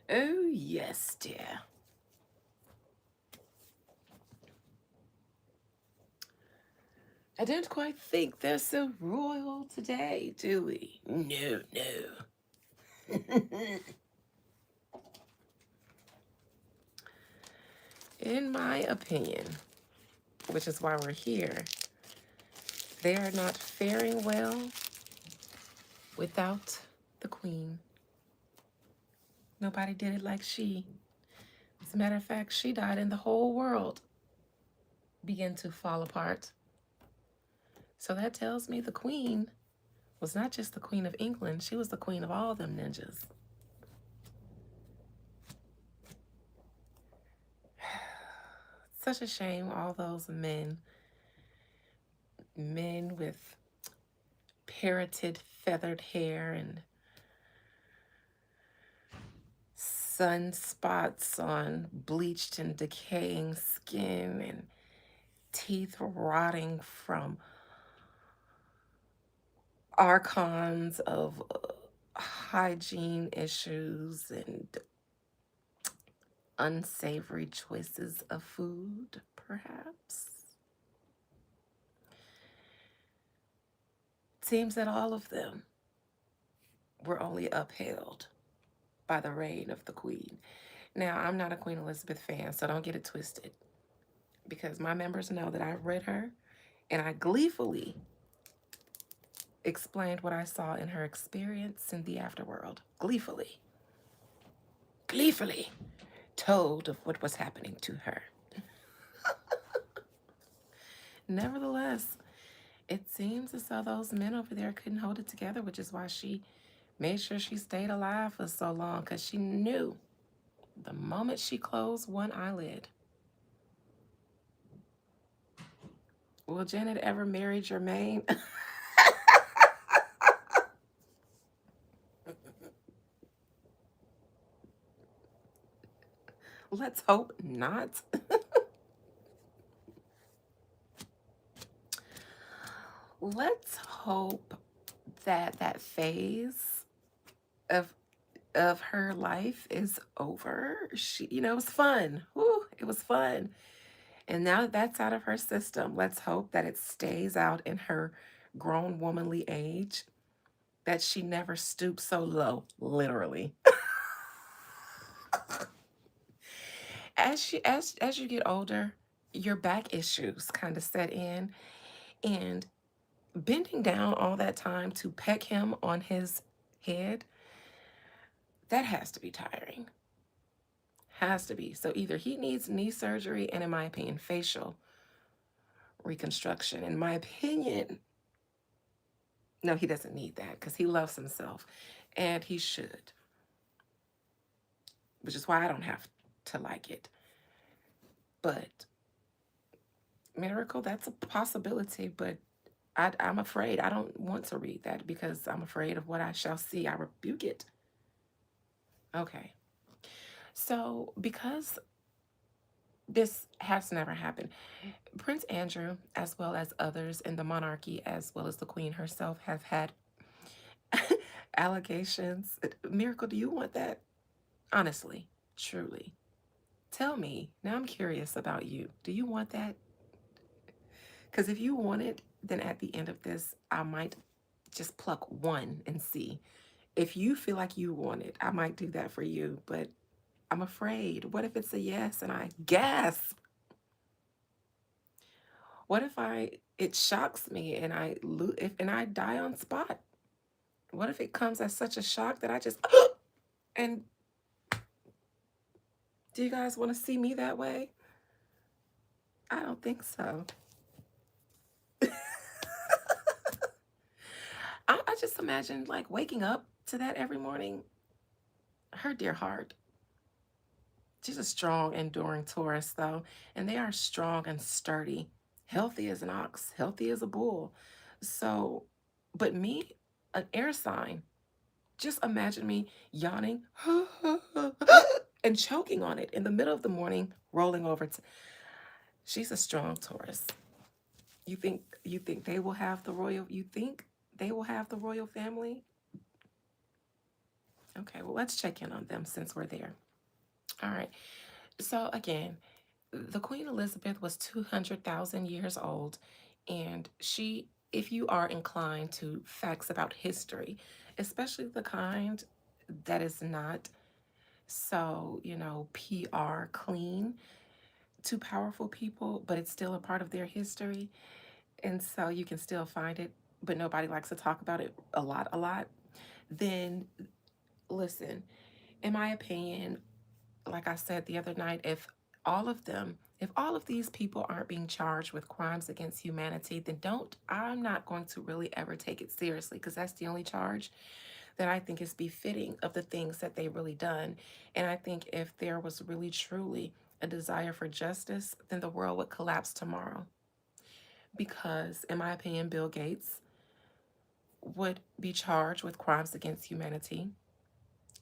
Oh, yes, dear. I don't quite think they're so royal today, do we? No, no. In my opinion, which is why we're here, they are not faring well without the queen. Nobody did it like she. As a matter of fact, she died and the whole world began to fall apart. So that tells me the queen was not just the queen of England, she was the queen of all them ninjas. Such a shame, all those men with parroted feathered hair and sunspots on bleached and decaying skin and teeth rotting from archons of hygiene issues and unsavory choices of food, perhaps. Seems that all of them were only upheld by the reign of the queen. Now, I'm not a Queen Elizabeth fan, so don't get it twisted. because my members know that I've read her and I gleefully explained what I saw in her experience in the afterworld. Gleefully told of what was happening to her. Nevertheless, it seems as though those men over there couldn't hold it together, which is why she made sure she stayed alive for so long, because she knew the moment she closed one eyelid. Will Janet ever marry Jermaine? Let's hope not. Let's hope that that phase of her life is over. It was fun. Woo, it was fun. And now that that's out of her system, let's hope that it stays out in her grown womanly age, that she never stoops so low, literally. As you get older, your back issues kind of set in, and bending down all that time to peck him on his head, that has to be tiring. Has to be. So either he needs knee surgery and, in my opinion, facial reconstruction. In my opinion, no, he doesn't need that because he loves himself and he should, which is why I don't have to like it. But miracle, that's a possibility, but I'm afraid. I don't want to read that because I'm afraid of what I shall see. I rebuke it. Okay. So, because this has never happened, Prince Andrew, as well as others in the monarchy, as well as the Queen herself, have had allegations. Miracle, do you want that? Honestly, truly. Tell me. Now I'm curious about you. Do you want that? Because if you want it, then at the end of this, I might just pluck one and see. If you feel like you want it, I might do that for you. But I'm afraid. What if it's a yes and I gasp? What if it shocks me and I die on spot? What if it comes as such a shock that I just and do you guys want to see me that way? I don't think so. I just imagine like waking up to that every morning. Her dear heart. She's a strong, enduring Taurus, though, and they are strong and sturdy, healthy as an ox, healthy as a bull. So, but me, an air sign, just imagine me yawning and choking on it in the middle of the morning, rolling over to. She's a strong Taurus. You think they will have the royal? You think they will have the royal family? Okay, well, let's check in on them since we're there. All right. So again, the Queen Elizabeth was 200,000 years old, and if you are inclined to facts about history, especially the kind that is not so, PR clean to powerful people, but it's still a part of their history, and so you can still find it, but nobody likes to talk about it a lot, then listen, in my opinion, like I said the other night, if all of these people aren't being charged with crimes against humanity, then I'm not going to really ever take it seriously because that's the only charge that I think is befitting of the things that they really done. And I think if there was really truly a desire for justice, then the world would collapse tomorrow. Because, in my opinion, Bill Gates would be charged with crimes against humanity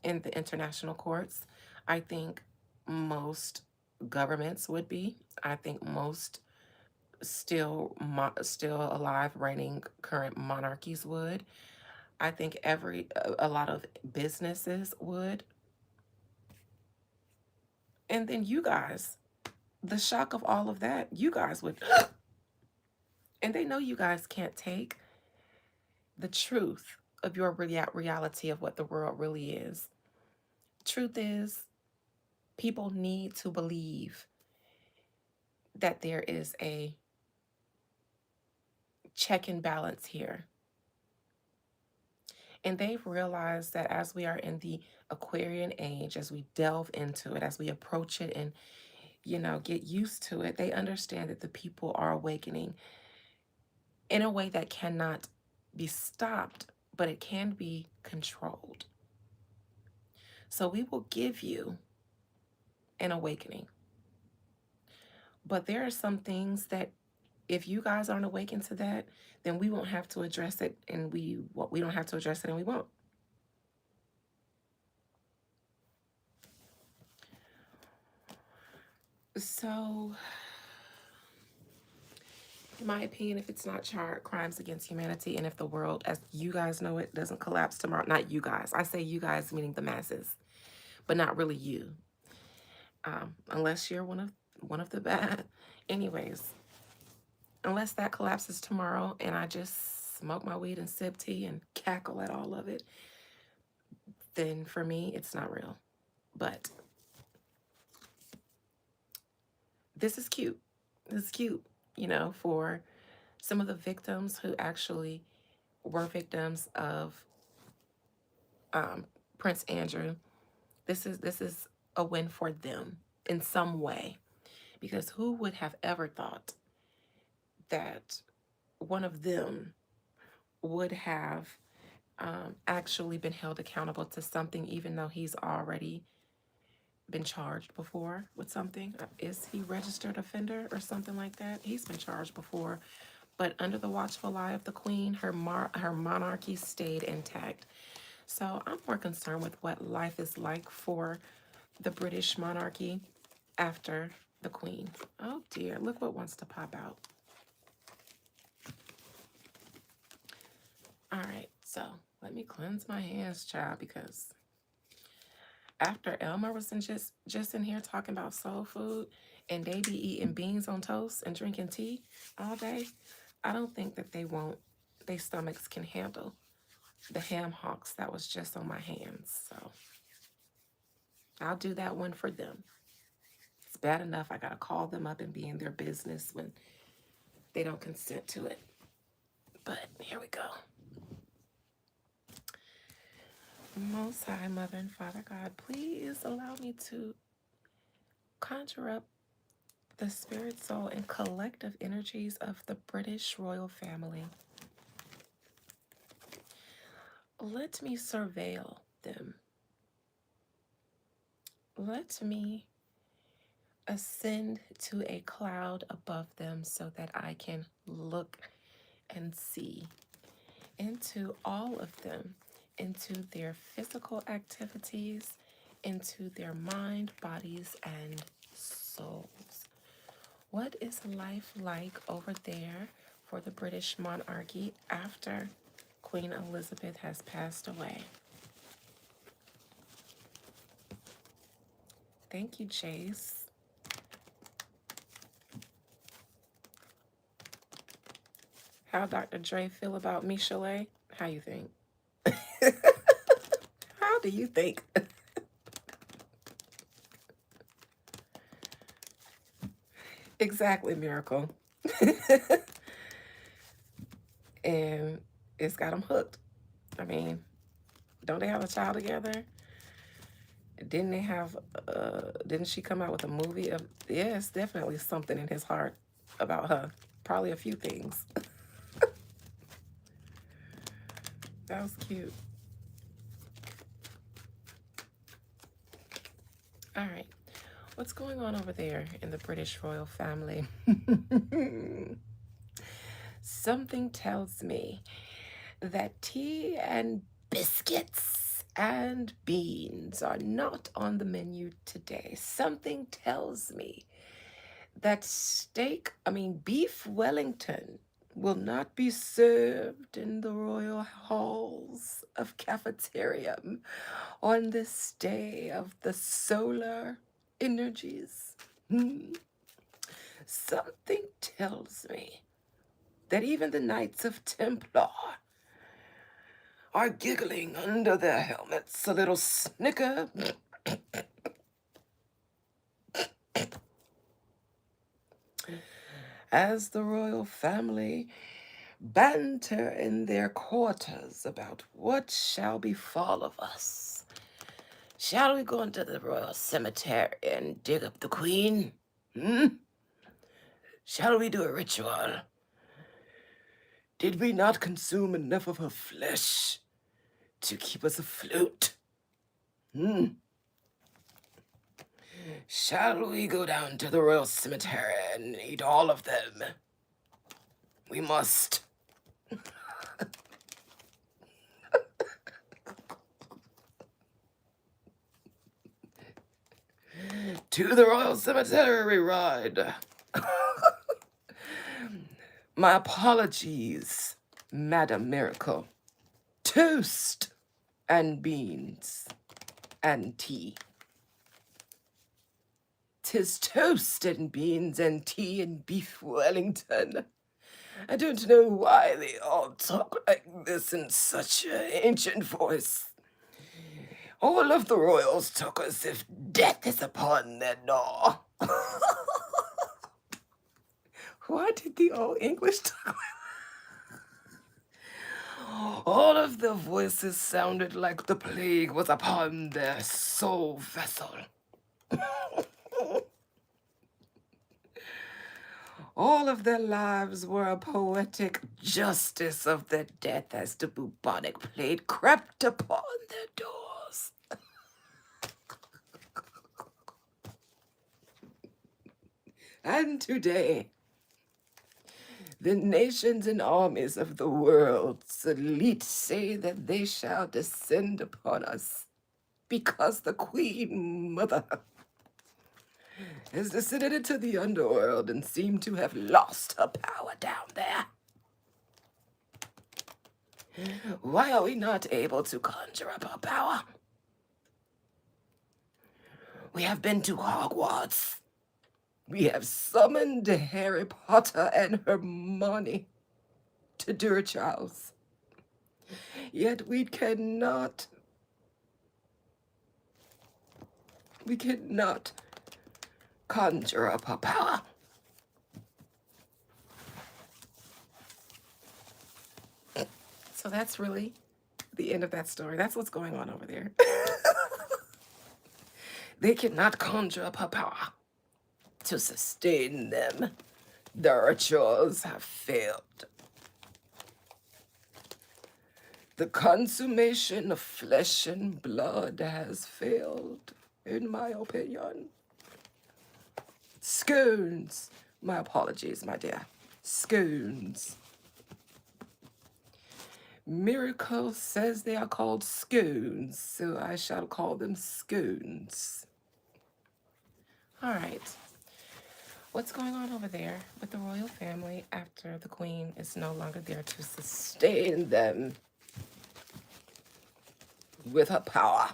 in the international courts. I think most governments would be. I think most still alive reigning current monarchies would. I think a lot of businesses would. And then you guys, the shock of all of that, you guys would and they know you guys can't take the truth of your reality of what the world really is. Truth is, people need to believe that there is a check and balance here. And they've realized that as we are in the Aquarian age, as we delve into it, as we approach it and, get used to it, they understand that the people are awakening in a way that cannot be stopped, but it can be controlled. So we will give you an awakening. But there are some things that if you guys aren't awakened to that, then we won't have to address it, and we don't have to address it, and we won't. So, in my opinion, if it's not charged crimes against humanity, and if the world, as you guys know it, doesn't collapse tomorrow, not you guys. I say you guys meaning the masses, but not really you, unless you're one of the bad. Anyways, unless that collapses tomorrow, and I just smoke my weed and sip tea and cackle at all of it, then for me, it's not real. But this is cute. This is cute, for some of the victims who actually were victims of Prince Andrew. This is a win for them in some way, because who would have ever thought that one of them would have actually been held accountable to something, even though he's already been charged before with something. Is he registered offender or something like that? He's been charged before, but under the watchful eye of the queen, her monarchy stayed intact. So I'm more concerned with what life is like for the British monarchy after the queen. Oh dear, look what wants to pop out. All right, so let me cleanse my hands, child, because after Elmer was just in here talking about soul food, and they be eating beans on toast and drinking tea all day, I don't think that their stomachs can handle the ham hocks that was just on my hands. So I'll do that one for them. It's bad enough I gotta call them up and be in their business when they don't consent to it. But here we go. Most High Mother and Father God, please allow me to conjure up the spirit, soul, and collective energies of the British royal family. Let me surveil them. Let me ascend to a cloud above them so that I can look and see into all of them, into their physical activities, into their mind, bodies, and souls. What is life like over there for the British monarchy after Queen Elizabeth has passed away? Thank you, Chase. How Dr. Dre feel about Michelet? How you think? How do you think? Exactly, Miracle. And it's got them hooked. I mean, don't they have a child together? Didn't they have, didn't she come out with a movie of, yes, definitely something in his heart about her. Probably a few things. That was cute. All right. What's going on over there in the British royal family? Something tells me that tea and biscuits and beans are not on the menu today. Something tells me that beef Wellington will not be served in the royal halls of cafeterium on this day of the solar energies. Something tells me that even the Knights of Templar are giggling under their helmets, a little snicker. as the royal family banter in their quarters about what shall befall of us. Shall we go into the royal cemetery and dig up the queen? Hmm? Shall we do a ritual? Did we not consume enough of her flesh to keep us afloat? Hmm? Shall we go down to the royal cemetery and eat all of them? We must. To the royal cemetery ride. My apologies, Madam Miracle. Toast and beans and tea. 'Tis toast and beans and tea and beef Wellington. I don't know why they all talk like this in such an ancient voice. All of the royals talk as if death is upon their door. Why did the old English talk? All of their voices sounded like the plague was upon their soul vessel. All of their lives were a poetic justice of their death as the bubonic plague crept upon their doors. And today, the nations and armies of the world's elite say that they shall descend upon us because the Queen Mother has descended into the underworld and seemed to have lost her power down there. Why are we not able to conjure up our power? We have been to Hogwarts. We have summoned Harry Potter and Hermione to do rituals. Yet we cannot conjure up our power. So that's really the end of that story. That's what's going on over there. They cannot conjure up her power to sustain them. The rituals have failed. The consummation of flesh and blood has failed, in my opinion. Scones. My apologies, my dear. Scones. Miracle says they are called scones, so I shall call them scones. All right. What's going on over there with the royal family after the queen is no longer there to sustain them with her power?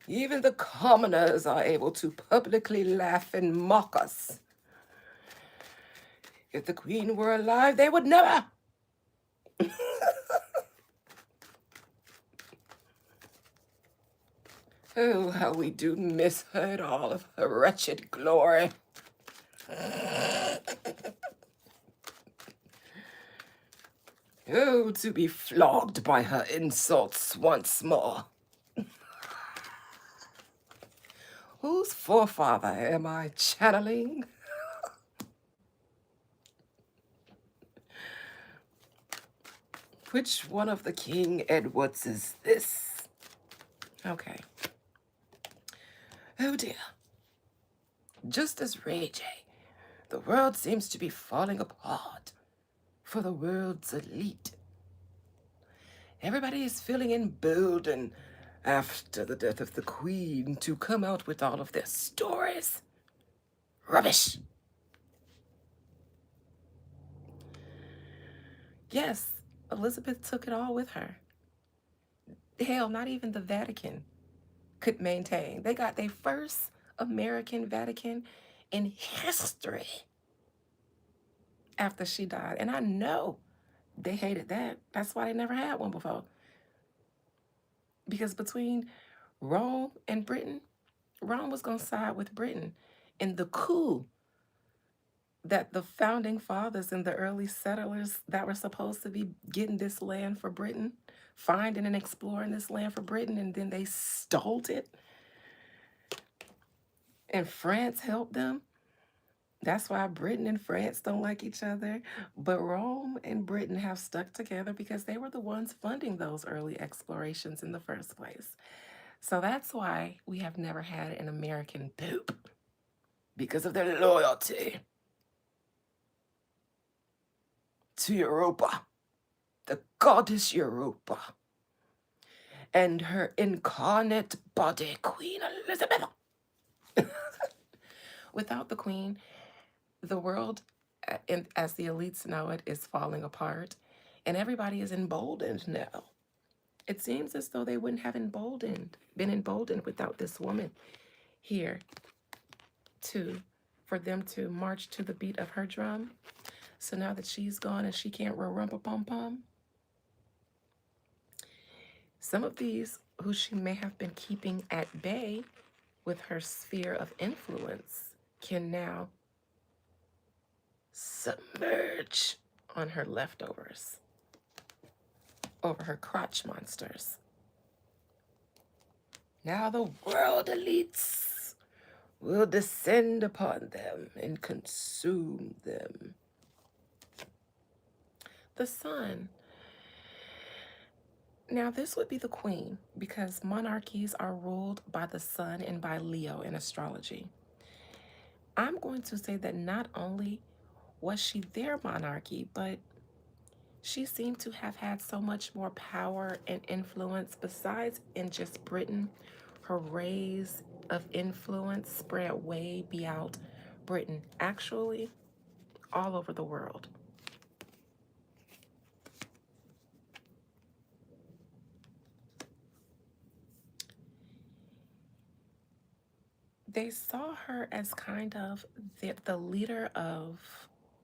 Even the commoners are able to publicly laugh and mock us. If the queen were alive, they would never. Oh, how we do miss her in all of her wretched glory. Oh, to be flogged by her insults once more. Whose forefather am I channeling? Which one of the King Edwards is this? Okay. Oh dear. Just as raging, the world seems to be falling apart for the world's elite. Everybody is feeling emboldened after the death of the Queen to come out with all of their stories. Rubbish. Yes, Elizabeth took it all with her. Hell, not even the Vatican could maintain. They got their first American Vatican in history after she died. And I know they hated that. That's why they never had one before. Because between Rome and Britain, Rome was going to side with Britain in the coup that the founding fathers and the early settlers that were supposed to be getting this land for Britain, finding and exploring this land for Britain, and then they stole it, and France helped them. That's why Britain and France don't like each other. But Rome and Britain have stuck together because they were the ones funding those early explorations in the first place. So that's why we have never had an American poop, because of their loyalty to Europa, the goddess Europa, and her incarnate body, Queen Elizabeth. Without the Queen, the world, as the elites know it, is falling apart, and everybody is emboldened now. It seems as though they wouldn't have been emboldened without this woman here to, for them to march to the beat of her drum. So now that she's gone and she can't rumpa pum pum, some of these who she may have been keeping at bay with her sphere of influence can now submerge on her leftovers, over her crotch monsters. Now the world elites will descend upon them and consume them. The sun. Now, this would be the queen because monarchies are ruled by the sun and by Leo in astrology. I'm going to say that not only was she their monarchy, but she seemed to have had so much more power and influence besides in just Britain. Her rays of influence spread way beyond Britain, actually all over the world. They saw her as kind of the leader of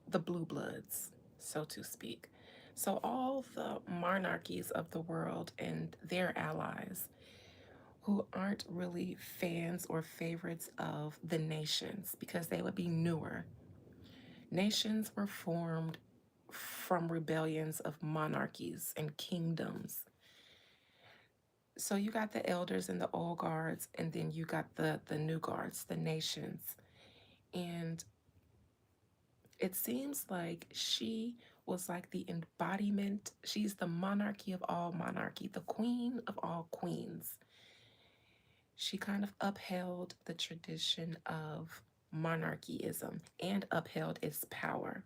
the blue bloods, so to speak. So all the monarchies of the world and their allies who aren't really fans or favorites of the nations because they would be newer. Nations were formed from rebellions of monarchies and kingdoms. So you got the elders and the old guards, and then you got the new guards, the nations. And it seems like she was like the embodiment. She's the monarchy of all monarchy, the queen of all queens. She kind of upheld the tradition of monarchyism and upheld its power.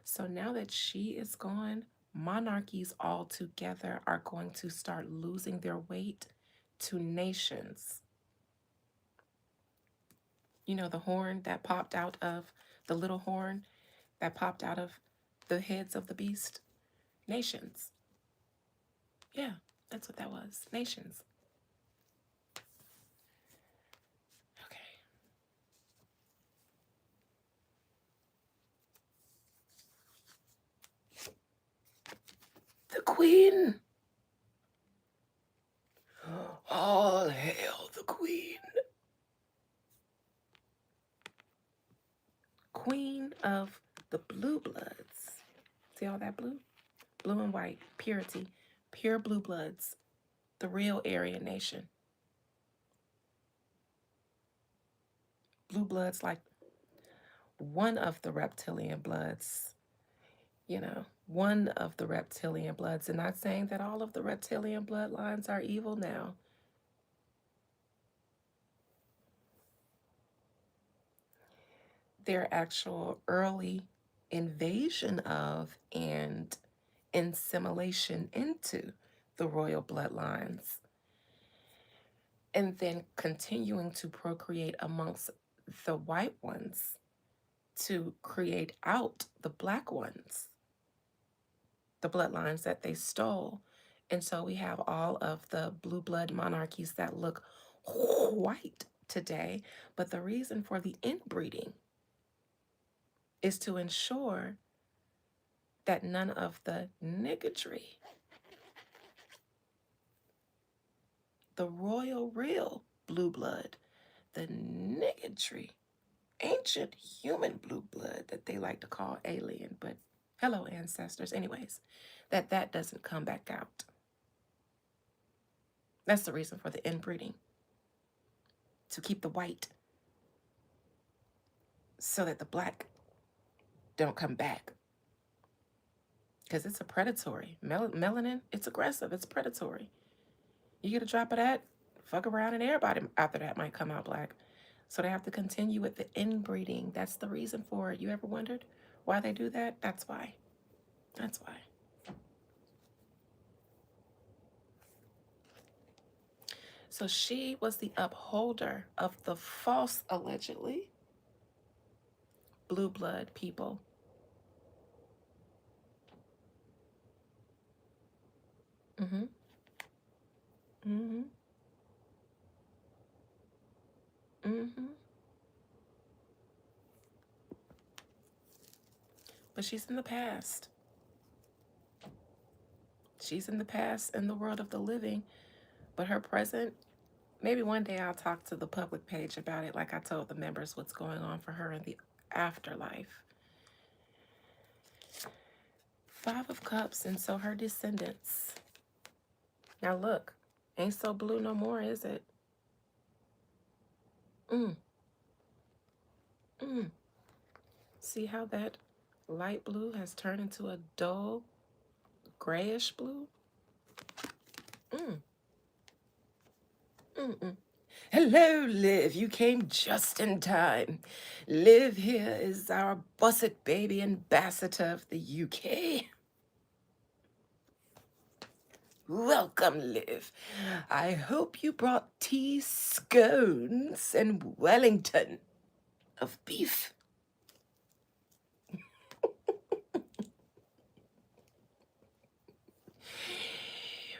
So now that she is gone, monarchies altogether are going to start losing their weight to nations. You know, the horn that popped out of the little horn that popped out of the heads of the beast? Nations. Yeah, that's what that was. Nations. Okay. The Queen. All hail the Queen. Queen of the blue bloods. See all that blue? Blue and white. Purity. Pure blue bloods. The real Aryan nation. Blue bloods like one of the reptilian bloods, one of the reptilian bloods. And not saying that all of the reptilian bloodlines are evil now. Their actual early invasion of and assimilation into the royal bloodlines, and then continuing to procreate amongst the white ones to create out the black ones, the bloodlines that they stole. And so we have all of the blue blood monarchies that look white today. But the reason for the inbreeding is to ensure that none of the niggardry the royal real blue blood, the niggardry, ancient human blue blood that they like to call alien, but hello ancestors. Anyways, that doesn't come back out. That's the reason for the inbreeding, to keep the white so that the black don't come back. Because it's a predatory. Melanin, it's aggressive, it's predatory. You get a drop of that, fuck around, and everybody after that might come out black. So they have to continue with the inbreeding. That's the reason for it. You ever wondered why they do that? That's why. That's why. So she was the upholder of the false, allegedly, blue blood people. Mm-hmm. Mm-hmm. Mm-hmm. But she's in the past. She's in the past in the world of the living. But her present, maybe one day I'll talk to the public page about it, like I told the members what's going on for her in the afterlife. Five of Cups, and so her descendants. Now look, ain't so blue no more, is it? Mm, mm. See how that light blue has turned into a dull grayish blue? Mm, mm, mm. Hello, Liv. You came just in time. Liv here is our Busset Baby ambassador of the UK. Welcome, Liv. I hope you brought tea, scones, and Wellington of beef.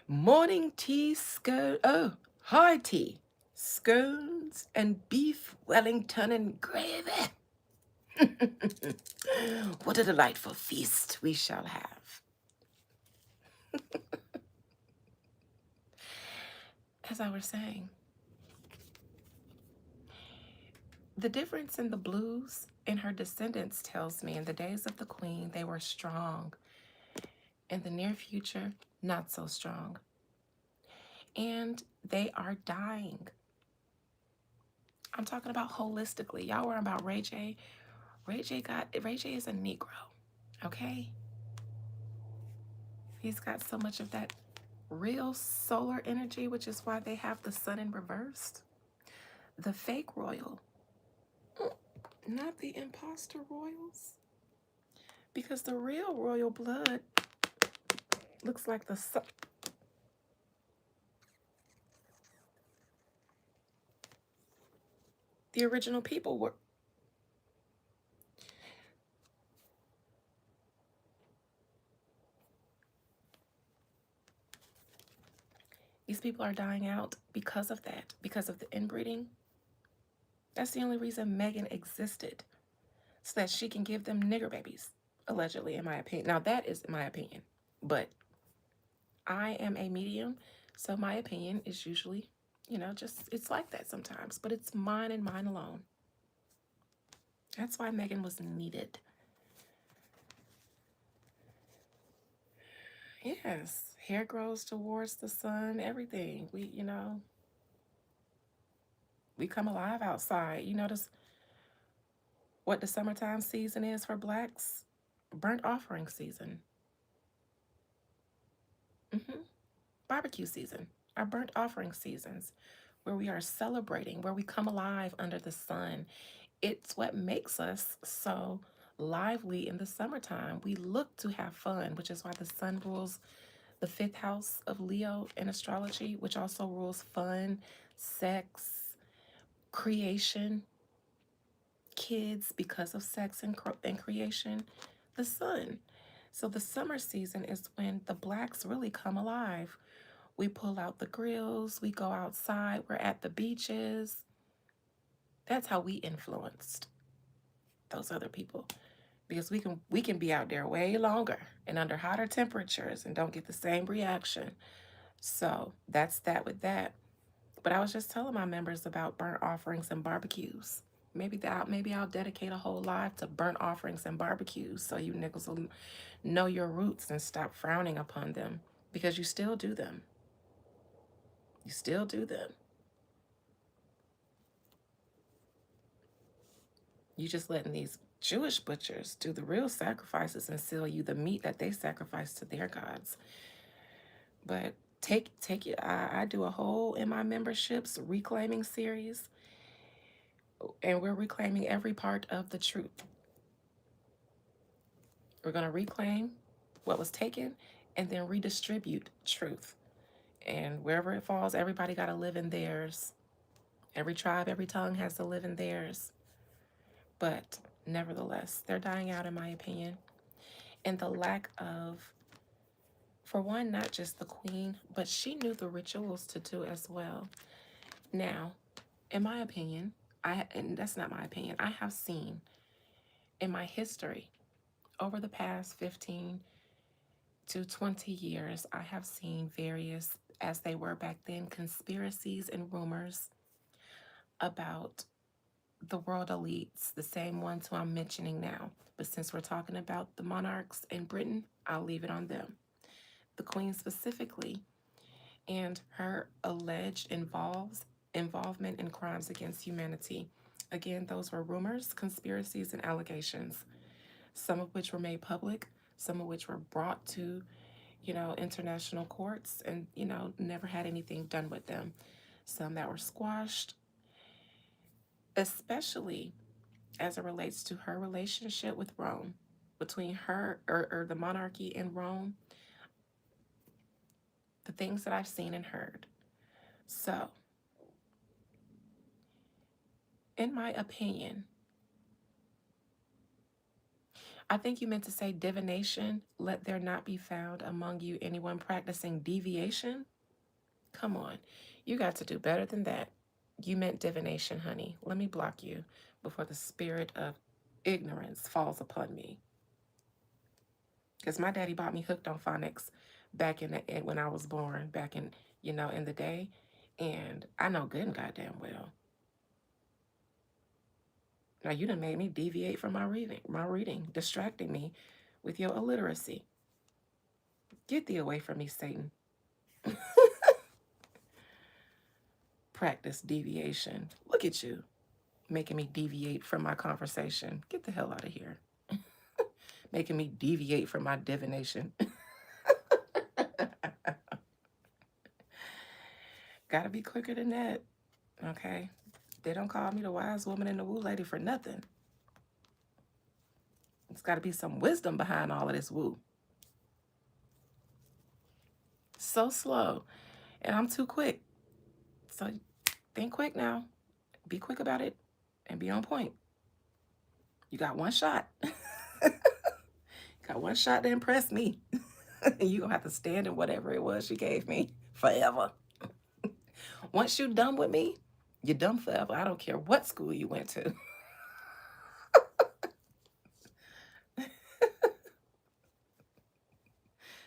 Morning tea, high tea, scones, and beef Wellington and gravy. What a delightful feast we shall have. As I was saying, the difference in the blues in her descendants tells me in the days of the queen, they were strong. In the near future, not so strong. And they are dying. I'm talking about holistically. Y'all worrying about Ray J. Ray J is a Negro, okay? He's got so much of that real solar energy, which is why they have the sun in reversed. The fake royal, not the imposter royals. Because the real royal blood looks like the sun. The original people were. These people are dying out because of that, because of the inbreeding. That's the only reason Megan existed, so that she can give them nigger babies, allegedly, in my opinion. Now, that is my opinion, but I am a medium, so my opinion is usually, just it's like that sometimes, but it's mine and mine alone. That's why Megan was needed. Yes, hair grows towards the sun, everything. We come alive outside. You notice what the summertime season is for blacks? Burnt offering season. Hmm. Barbecue season. Our burnt offering seasons, where we are celebrating, where we come alive under the sun. It's what makes us so lively in the summertime. We look to have fun, which is why the sun rules the fifth house of Leo in astrology, which also rules fun, sex, creation, kids because of sex and creation, the sun. So the summer season is when the blacks really come alive. We pull out the grills, we go outside, we're at the beaches. That's how we influenced those other people, because we can be out there way longer and under hotter temperatures and don't get the same reaction. So that's that with that. But I was just telling my members about burnt offerings and barbecues. Maybe I'll dedicate a whole live to burnt offerings and barbecues so you niggas will know your roots and stop frowning upon them, because you still do them. You still do them. You just letting these Jewish butchers do the real sacrifices and sell you the meat that they sacrifice to their gods. But take it. I do a whole in my memberships reclaiming series, and we're reclaiming every part of the truth. We're gonna reclaim what was taken and then redistribute truth. And wherever it falls, everybody got to live in theirs. Every tribe, every tongue has to live in theirs. But nevertheless, they're dying out, in my opinion. And the lack of, for one, not just the queen, but she knew the rituals to do as well. Now, in my opinion, and that's not my opinion, I have seen in my history over the past 15 to 20 years, I have seen various, as they were back then, conspiracies and rumors about the world elites, the same ones who I'm mentioning now. But since we're talking about the monarchs in Britain, I'll leave it on them. The Queen specifically, and her alleged involvement in crimes against humanity. Again, those were rumors, conspiracies, and allegations, some of which were made public, some of which were brought to, international courts and, never had anything done with them. Some that were squashed, especially as it relates to her relationship with Rome, between her or the monarchy and Rome, the things that I've seen and heard. So, in my opinion, I think you meant to say divination. Let there not be found among you anyone practicing deviation. Come on, you got to do better than that. You meant divination, honey. Let me block you before the spirit of ignorance falls upon me. Because my daddy bought me hooked on phonics back when I was born, back in, in the day. And I know good and goddamn well. Now you done made me deviate from my reading, distracting me with your illiteracy. Get thee away from me, Satan. Practice deviation. Look at you, making me deviate from my conversation. Get the hell out of here. Making me deviate from my divination. Gotta be quicker than that, okay? They don't call me the wise woman and the woo lady for nothing. It's got to be some wisdom behind all of this woo. So slow, and I'm too quick. So think quick now. Be quick about it and be on point. You got one shot. Got one shot to impress me. And you're going to have to stand in whatever it was you gave me forever. Once you're done with me, you're done forever. I don't care what school you went to.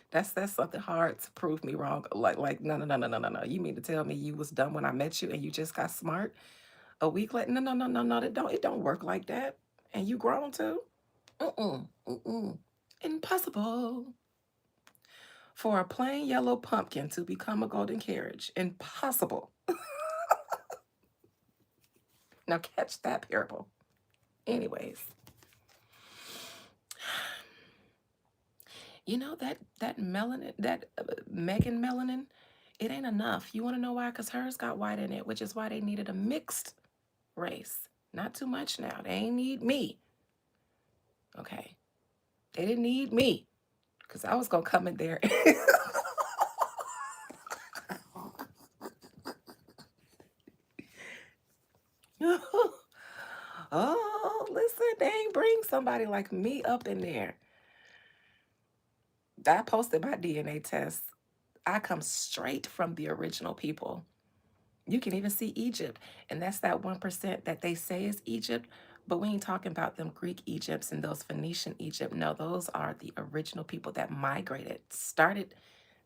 That's something hard to prove me wrong. Like no. You mean to tell me you was dumb when I met you and you just got smart a week later? No. It don't work like that. And you grown too? Mm-mm. Impossible. For a plain yellow pumpkin to become a golden carriage. Impossible. Now catch that parable. Anyways. That melanin, that Megan melanin, it ain't enough. You want to know why? Because hers got white in it, which is why they needed a mixed race. Not too much now. They ain't need me. Okay. They didn't need me because I was going to come in there. Oh, listen, they ain't bring somebody like me up in there. I posted my DNA test. I come straight from the original people. You can even see Egypt, and that's that 1% that they say is Egypt, but we ain't talking about them Greek Egypts and those Phoenician Egypt. No, those are the original people that migrated, started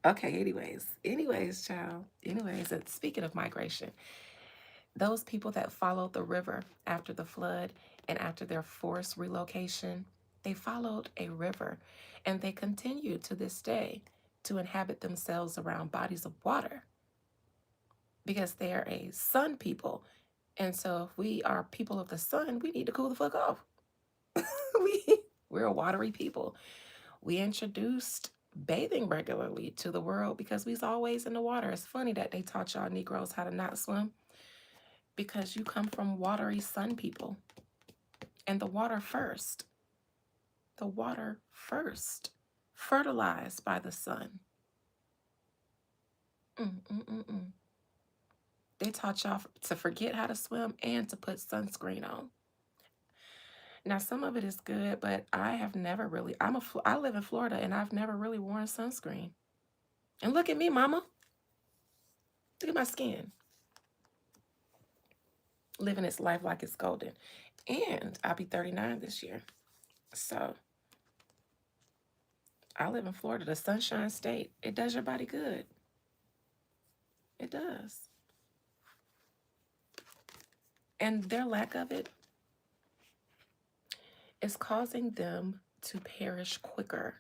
Okay, anyways, child. Anyways, and speaking of migration, those people that followed the river after the flood and after their forced relocation, they followed a river and they continue to this day to inhabit themselves around bodies of water because they are a sun people. And so if we are people of the sun, we need to cool the fuck off. we we're a watery people. We introduced bathing regularly to the world because we's always in the water. It's funny that they taught y'all Negroes how to not swim because you come from watery sun people. And the water first, fertilized by the sun. Mm-mm-mm-mm. They taught y'all to forget how to swim and to put sunscreen on. Now, some of it is good, but I have never really. I live in Florida, and I've never really worn sunscreen. And look at me, mama. Look at my skin, living its life like it's golden. And I'll be 39 this year. So I live in Florida, the Sunshine State. It does your body good. It does. And their lack of it is causing them to perish quicker.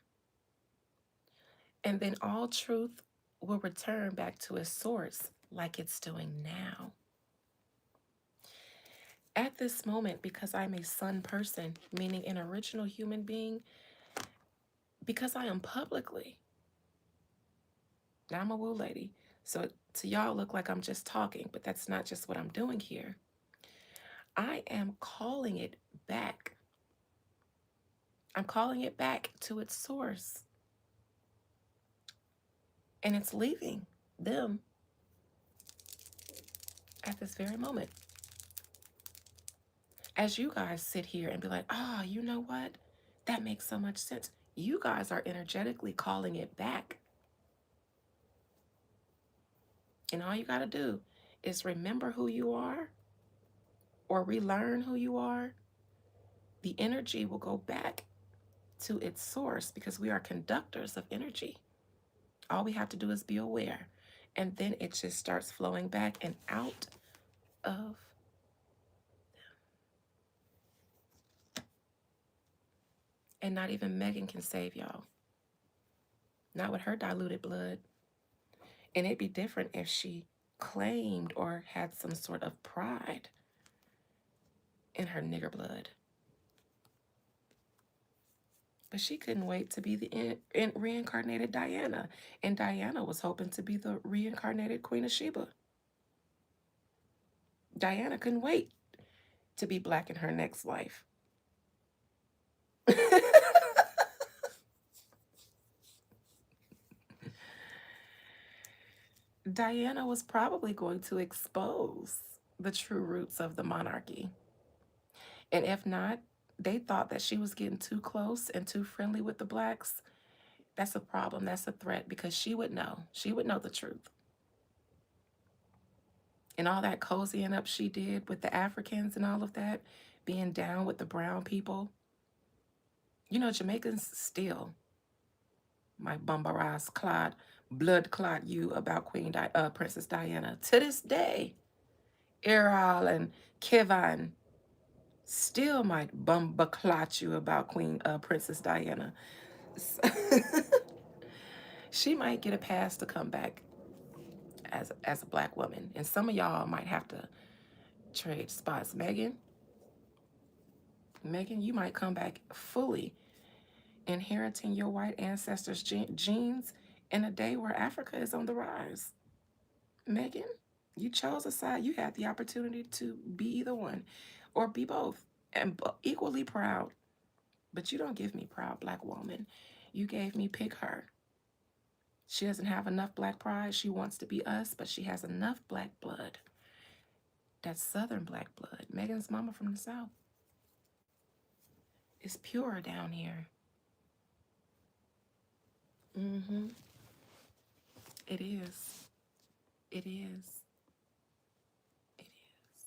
And then all truth will return back to its source like it's doing now. At this moment, because I'm a sun person, meaning an original human being, because I am publicly, now I'm a woo lady, so to y'all look like I'm just talking, but that's not just what I'm doing here. I am calling it back. I'm calling it back to its source. And it's leaving them at this very moment. As you guys sit here and be like, oh, you know what? That makes so much sense. You guys are energetically calling it back. And all you got to do is remember who you are or relearn who you are. The energy will go back to its source because we are conductors of energy. All we have to do is be aware. And then it just starts flowing back and out of. And not even Megan can save y'all. Not with her diluted blood. And it'd be different if she claimed or had some sort of pride in her nigger blood. But she couldn't wait to be the reincarnated Diana. And Diana was hoping to be the reincarnated Queen of Sheba. Diana couldn't wait to be black in her next life. Diana was probably going to expose the true roots of the monarchy. And if not, they thought that she was getting too close and too friendly with the blacks. That's a problem. That's a threat because she would know. She would know the truth. And all that cozying up she did with the Africans and all of that, being down with the brown people. You know, Jamaicans still my bumbaras clot, blood clot you about Princess Diana. To this day, Errol and Kevin still might bumba clot you about Princess Diana. She might get a pass to come back as a black woman. And some of y'all might have to trade spots. Megan, you might come back fully inheriting your white ancestors' genes in a day where Africa is on the rise. Megan, you chose a side. You had the opportunity to be either one or be both and equally proud. But you don't give me proud black woman. You gave me pick her. She doesn't have enough black pride. She wants to be us, but she has enough black blood. That's Southern black blood. Megan's mama from the South. It's pure down here. Mm-hmm. It is. It is. It is.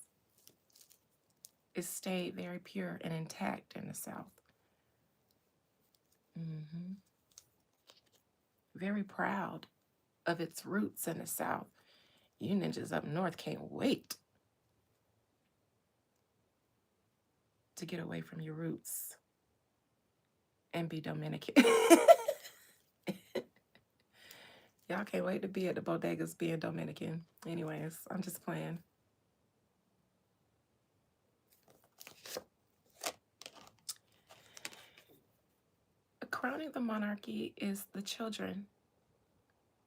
It stayed very pure and intact in the South. Mm-hmm. Very proud of its roots in the South. You ninjas up north can't wait to get away from your roots and be Dominican. Y'all can't wait to be at the bodegas being Dominican. Anyways, I'm just playing. Crowning the monarchy is the children.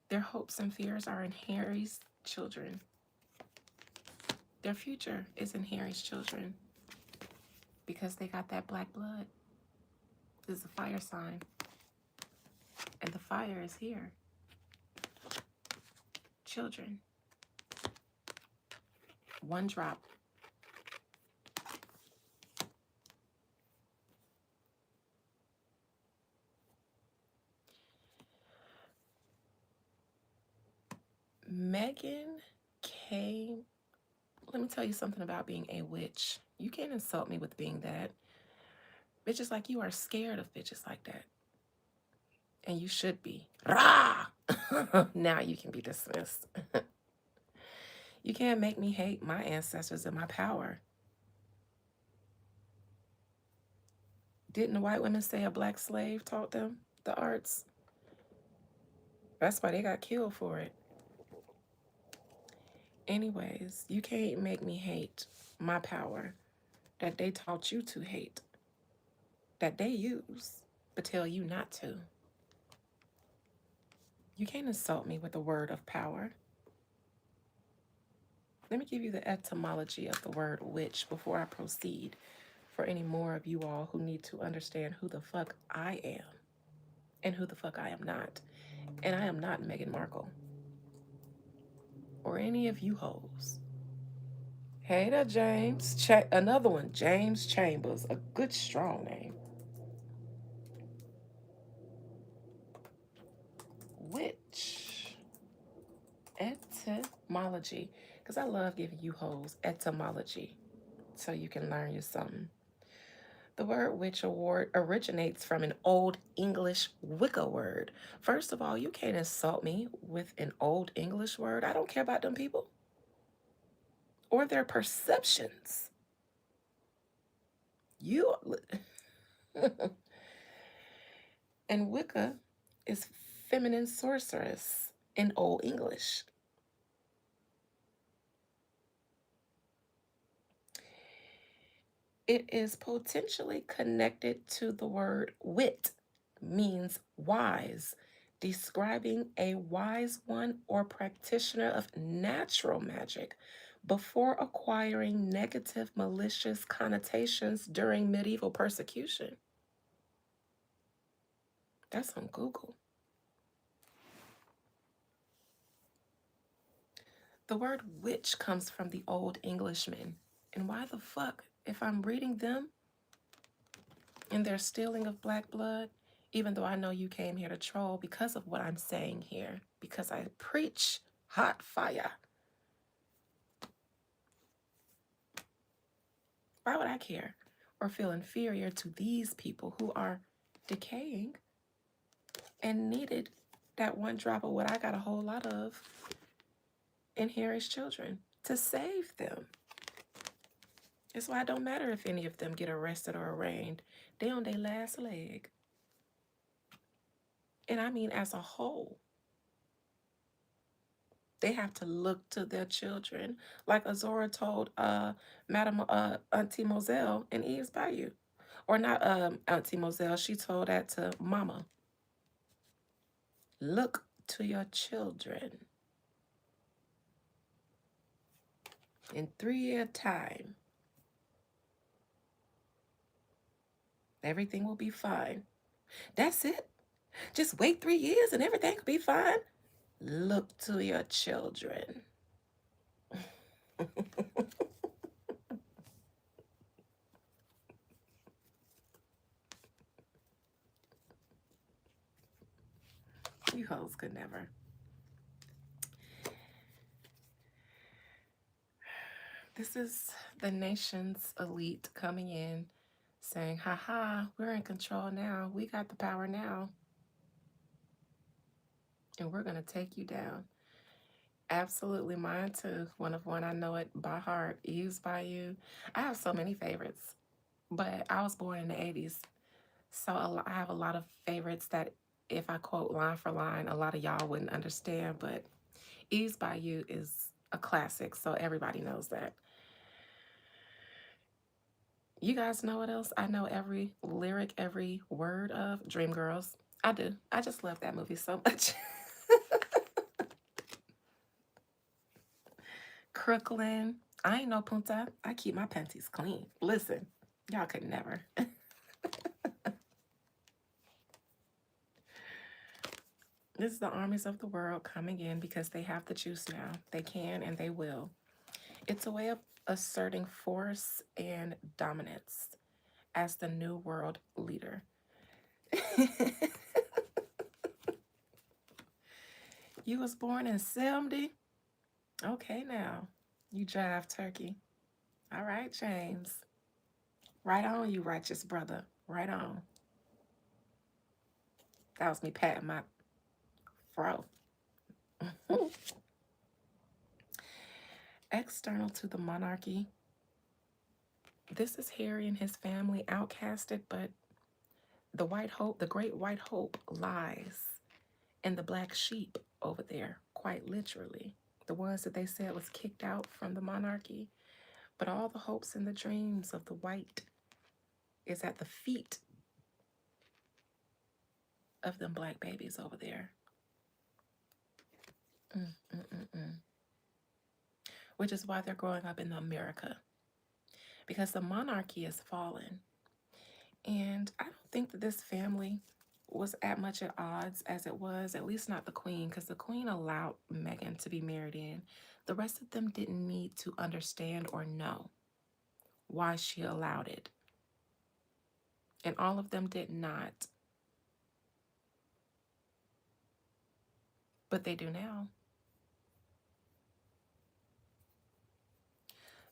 Their hopes and fears are in Harry's children. Their future is in Harry's children because they got that black blood. This is a fire sign. And the fire is here. Children. One drop. Megan came. Let me tell you something about being a witch. You can't insult me with being that. Bitches like you are scared of bitches like that. And you should be. Rah! Now you can be dismissed. You can't make me hate my ancestors and my power. Didn't the white women say a black slave taught them the arts? That's why they got killed for it. Anyways, you can't make me hate my power that they taught you to hate, that they use, but tell you not to. You can't insult me with the word of power. Let me give you the etymology of the word witch before I proceed for any more of you all who need to understand who the fuck I am and who the fuck I am not. And I am not Meghan Markle or any of you hoes. Hey there, James. Another one, James Chambers, a good strong name. Witch. Etymology. Because I love giving you hoes etymology so you can learn you something. The word witch award originates from an Old English Wicca word. First of all, you can't insult me with an Old English word. I don't care about them people or their perceptions. You and Wicca is feminine sorceress in Old English. It is potentially connected to the word wit, means wise, describing a wise one or practitioner of natural magic before acquiring negative malicious connotations during medieval persecution. That's on Google. The word witch comes from the Old Englishmen. And why the fuck, if I'm reading them and they're stealing of black blood, even though I know you came here to troll because of what I'm saying here, because I preach hot fire. Why would I care or feel inferior to these people who are decaying and needed that one drop of what I got a whole lot of in Harry's children to save them? That's why it don't matter if any of them get arrested or arraigned. They on their last leg. And I mean as a whole. They have to look to their children, like Azora told Madame Auntie Moselle in Eve's Bayou. Or not Auntie Moselle, she told that to Mama. Look to your children. In 3-year time, everything will be fine. That's it. Just wait 3 years and everything will be fine. Look to your children. You hoes could never. This is the nation's elite coming in saying, haha, we're in control now. We got the power now. and we're going to take you down. Absolutely mine too. One I know it by heart. Used by You. I have so many favorites, but I was born in the 80s. So I have a lot of favorites that if I quote line for line, a lot of y'all wouldn't understand, but Eased by You is a classic, so everybody knows that. You guys know what else? I know every lyric, every word of Dreamgirls. I do. I just love that movie so much. Crooklyn. I ain't no punta. I keep my panties clean. Listen, y'all could never. This is the armies of the world coming in because they have the juice now. They can and they will. It's a way of asserting force and dominance as the new world leader. You was born in 70? Okay, now. You jive turkey. All right, James. Right on, you righteous brother. Right on. That was me patting my fro. External to the monarchy, this is Harry and his family outcasted, but the white hope, the great white hope, lies in the black sheep over there, quite literally. The ones that they said was kicked out from the monarchy. But all the hopes and the dreams of the white is at the feet of them black babies over there. Mm, mm, mm, mm. Which is why they're growing up in America. Because the monarchy is fallen. And I don't think that this family was at much at odds as it was, at least not the queen, because the queen allowed Meghan to be married in. The rest of them didn't need to understand or know why she allowed it. And all of them did not. But they do now.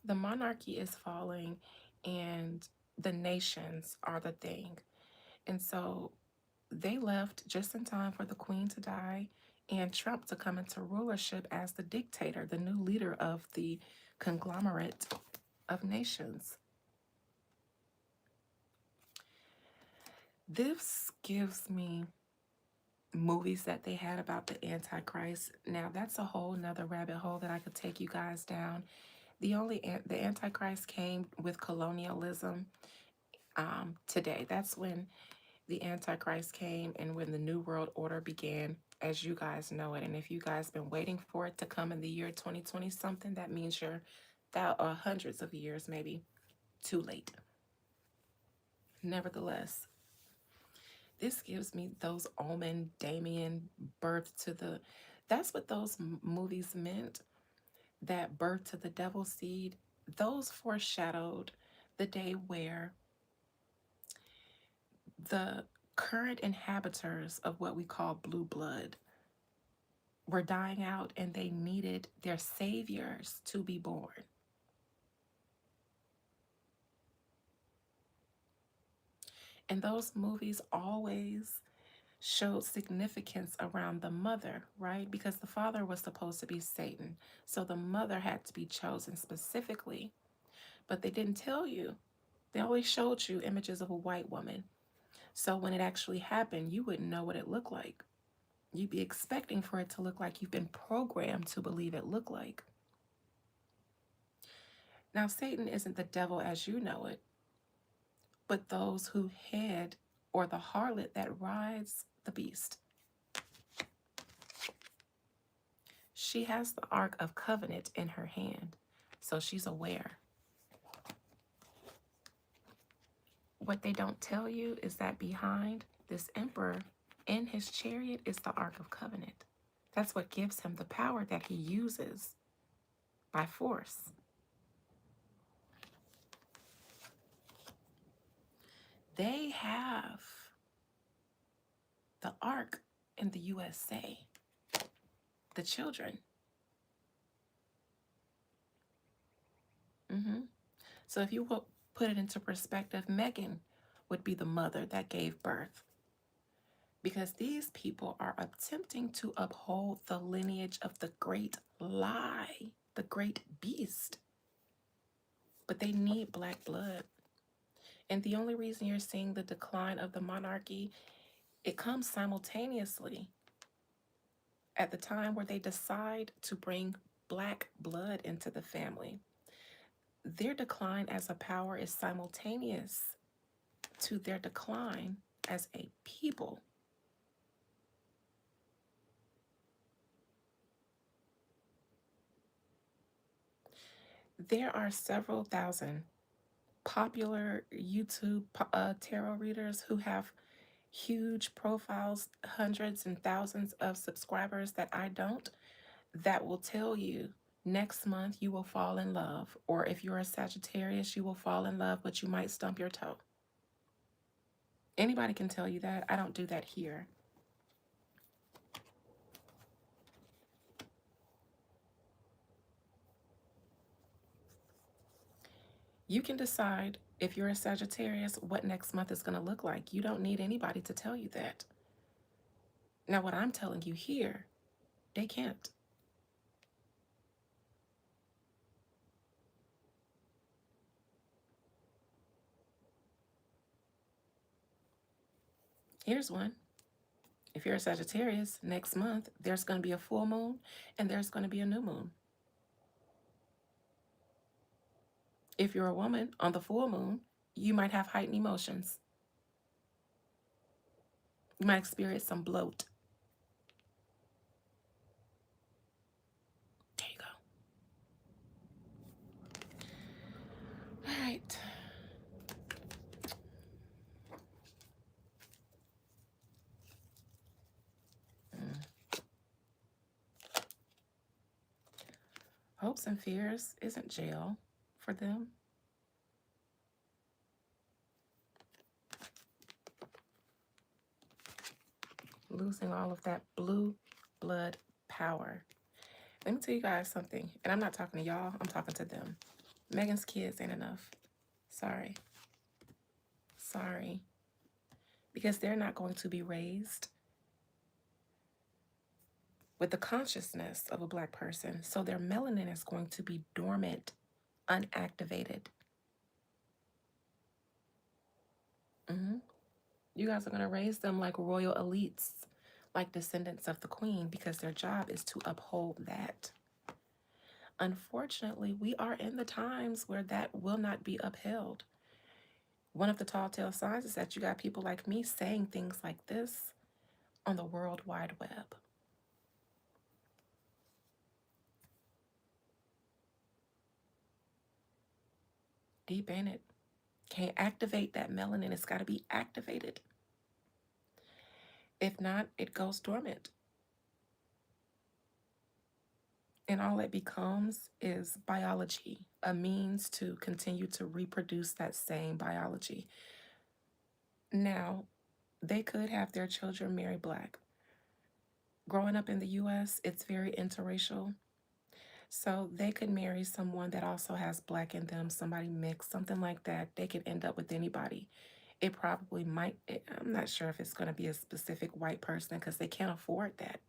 The monarchy is falling and the nations are the thing. And so they left just in time for the queen to die and Trump to come into rulership as the dictator, the new leader of the conglomerate of nations. This gives me movies that they had about the Antichrist. Now, that's a whole nother rabbit hole that I could take you guys down. The Antichrist came with colonialism today. That's when the Antichrist came and when the New World Order began, as you guys know it. And if you guys been waiting for it to come in the year 2020 something, that means you're hundreds of years maybe too late. Nevertheless, this gives me those Omen, Damien, birth to the. That's what those movies meant. That birth to the devil seed. Those foreshadowed the day where the current inhabitants of what we call blue blood were dying out and they needed their saviors to be born. And those movies always showed significance around the mother, right? Because the father was supposed to be Satan. So the mother had to be chosen specifically. But they didn't tell you. They only showed you images of a white woman. So when it actually happened, you wouldn't know what it looked like. You'd be expecting for it to look like you've been programmed to believe it looked like. Now, Satan isn't the devil as you know it, but those who head or the harlot that rides the beast. She has the Ark of Covenant in her hand, so she's aware. What they don't tell you is that behind this emperor in his chariot is the Ark of Covenant. That's what gives him the power that he uses by force. They have the Ark in the USA, the children. So if you will put it into perspective, Meghan would be the mother that gave birth because these people are attempting to uphold the lineage of the great lie, the great beast. But they need black blood. And the only reason you're seeing the decline of the monarchy, it comes simultaneously at the time where they decide to bring black blood into the family. Their decline as a power is simultaneous to their decline as a people. There are several thousand popular YouTube tarot readers who have huge profiles, hundreds and thousands of subscribers that I don't, that will tell you next month you will fall in love. Or if you're a Sagittarius, you will fall in love, but you might stump your toe. Anybody can tell you that. I don't do that here. You can decide, if you're a Sagittarius, what next month is going to look like. You don't need anybody to tell you that. Now, what I'm telling you here, they can't. Here's one. If you're a Sagittarius, next month, there's going to be a full moon and there's going to be a new moon. If you're a woman, on the full moon, you might have heightened emotions. You might experience some bloat. There you go. All right. Hopes and fears isn't jail for them. Losing all of that blue blood power. Let me tell you guys something, and I'm not talking to y'all, I'm talking to them. Megan's kids ain't enough. Sorry. Sorry. Because they're not going to be raised with the consciousness of a black person. So their melanin is going to be dormant, unactivated. You guys are going to raise them like royal elites, like descendants of the queen, because their job is to uphold that. Unfortunately, we are in the times where that will not be upheld. One of the tall tale signs is that you got people like me saying things like this on the World Wide Web. Deep in it. Can't activate that melanin. It's got to be activated. If not, it goes dormant. And all it becomes is biology, a means to continue to reproduce that same biology. Now, they could have their children marry black. Growing up in the US, it's very interracial. So they could marry someone that also has black in them, somebody mixed, something like that. They could end up with anybody. It probably might, I'm not sure if it's going to be a specific white person because they can't afford that.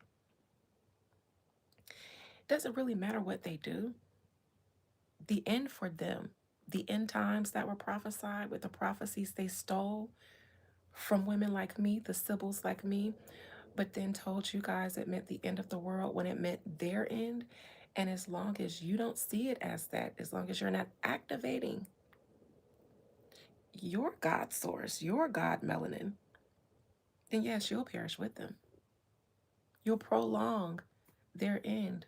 It doesn't really matter what they do. The end for them, the end times that were prophesied with the prophecies they stole from women like me, the Sibyls like me, but then told you guys it meant the end of the world when it meant their end. And as long as you don't see it as that, as long as you're not activating your God source, your God melanin, then yes, you'll perish with them. You'll prolong their end.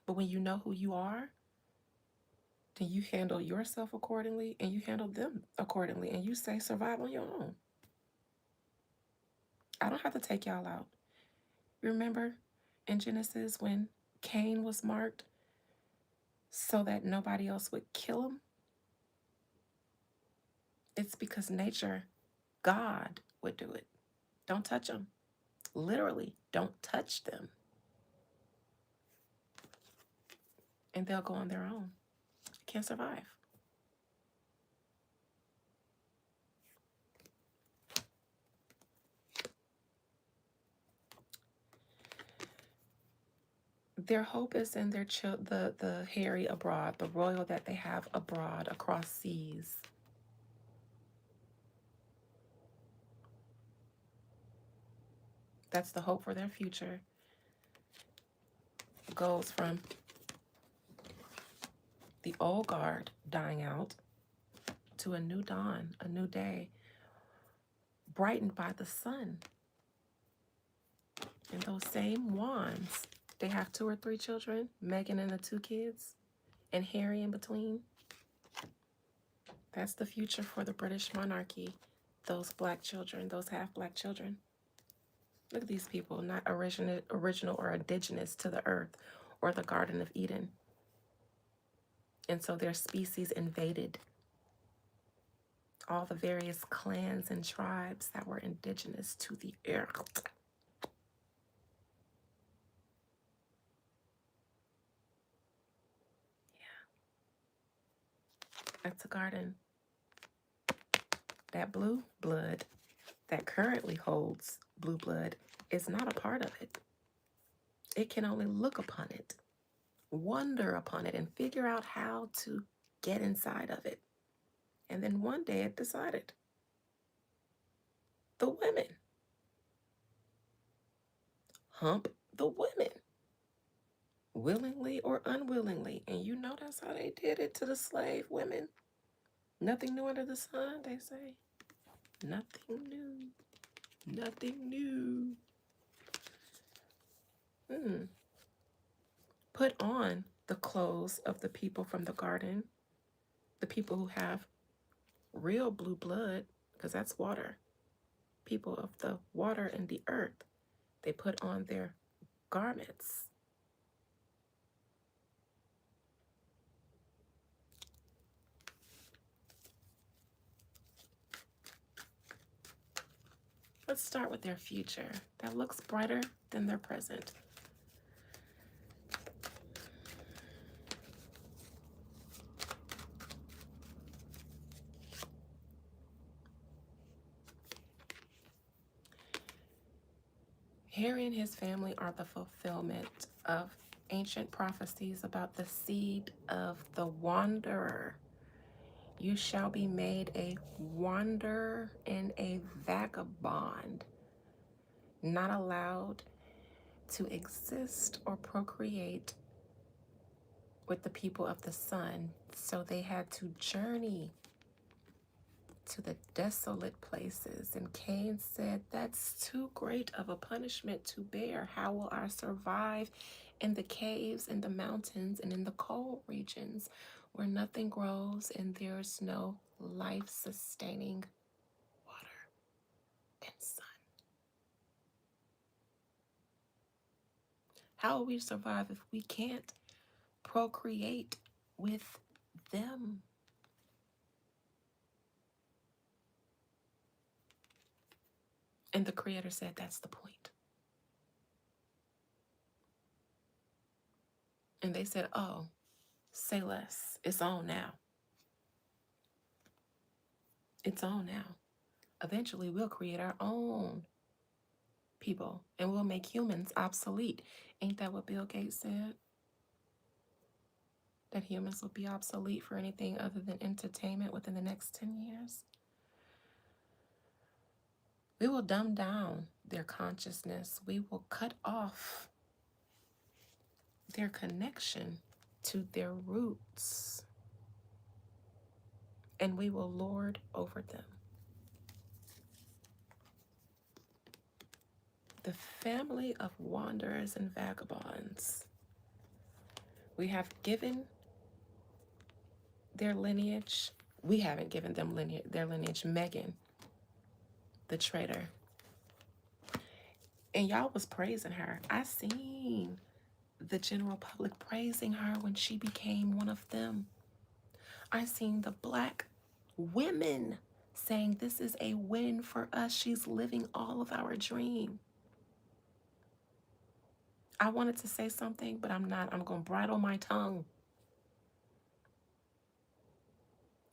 But when you know who you are, then you handle yourself accordingly and you handle them accordingly. And you say, survive on your own. I don't have to take y'all out. Remember in Genesis when Cain was marked so that nobody else would kill him? It's because nature, God would do it. Don't touch them. Literally, don't touch them. And they'll go on their own. Can't survive. Their hope is in their the Harry abroad, the royal that they have abroad across seas. That's the hope for their future. Goes from the old guard dying out to a new dawn, a new day, brightened by the sun. And those same wands, they have 2 or 3 children, Meghan and the 2 kids, and Harry in between. That's the future for the British monarchy. Those black children, those half-black children. Look at these people, not original or indigenous to the earth or the Garden of Eden. And so their species invaded all the various clans and tribes that were indigenous to the earth. That's a garden. That blue blood that currently holds blue blood is not a part of it. It can only look upon it, wonder upon it, and figure out how to get inside of it. And then one day it decided the women hump the women, willingly or unwillingly. And you know that's how they did it to the slave women. Nothing new under the sun, they say. Nothing new. Nothing new. Put on the clothes of the people from the garden, the people who have real blue blood, because that's water. People of the water and the earth, they put on their garments. Let's start with their future. That looks brighter than their present. Harry and his family are the fulfillment of ancient prophecies about the seed of the wanderer. You shall be made a wanderer and a vagabond, not allowed to exist or procreate with the people of the sun. So they had to journey to the desolate places. And Cain said, that's too great of a punishment to bear. How will I survive in the caves, in the mountains, and in the cold regions where nothing grows and there's no life-sustaining water and sun? How will we survive if we can't procreate with them? And the Creator said, that's the point. And they said, oh, say less. It's on now. It's on now. Eventually, we'll create our own people and we'll make humans obsolete. Ain't that what Bill Gates said? That humans will be obsolete for anything other than entertainment within the next 10 years? We will dumb down their consciousness. We will cut off their connection to their roots. And we will lord over them. The family of wanderers and vagabonds. We have given their lineage. We haven't given them their lineage. Meghan, the traitor. And y'all was praising her. I seen the general public praising her when she became one of them. I seen the black women saying this is a win for us. She's living all of our dream. I wanted to say something, but I'm not. I'm going to bridle my tongue.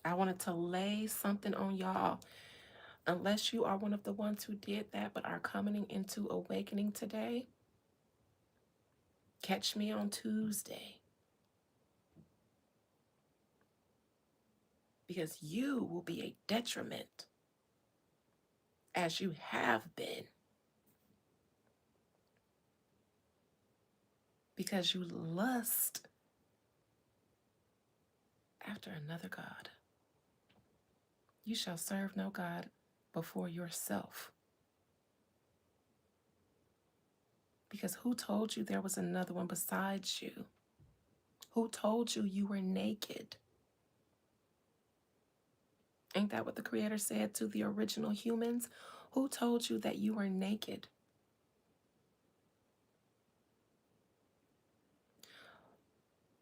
I wanted to lay something on y'all. Unless you are one of the ones who did that but are coming into awakening today, Catch me on Tuesday. Because you will be a detriment, as you have been, because you lust after another God. You shall serve no God before yourself. Because who told you there was another one besides you? Who told you you were naked? Ain't that what the Creator said to the original humans? Who told you that you were naked?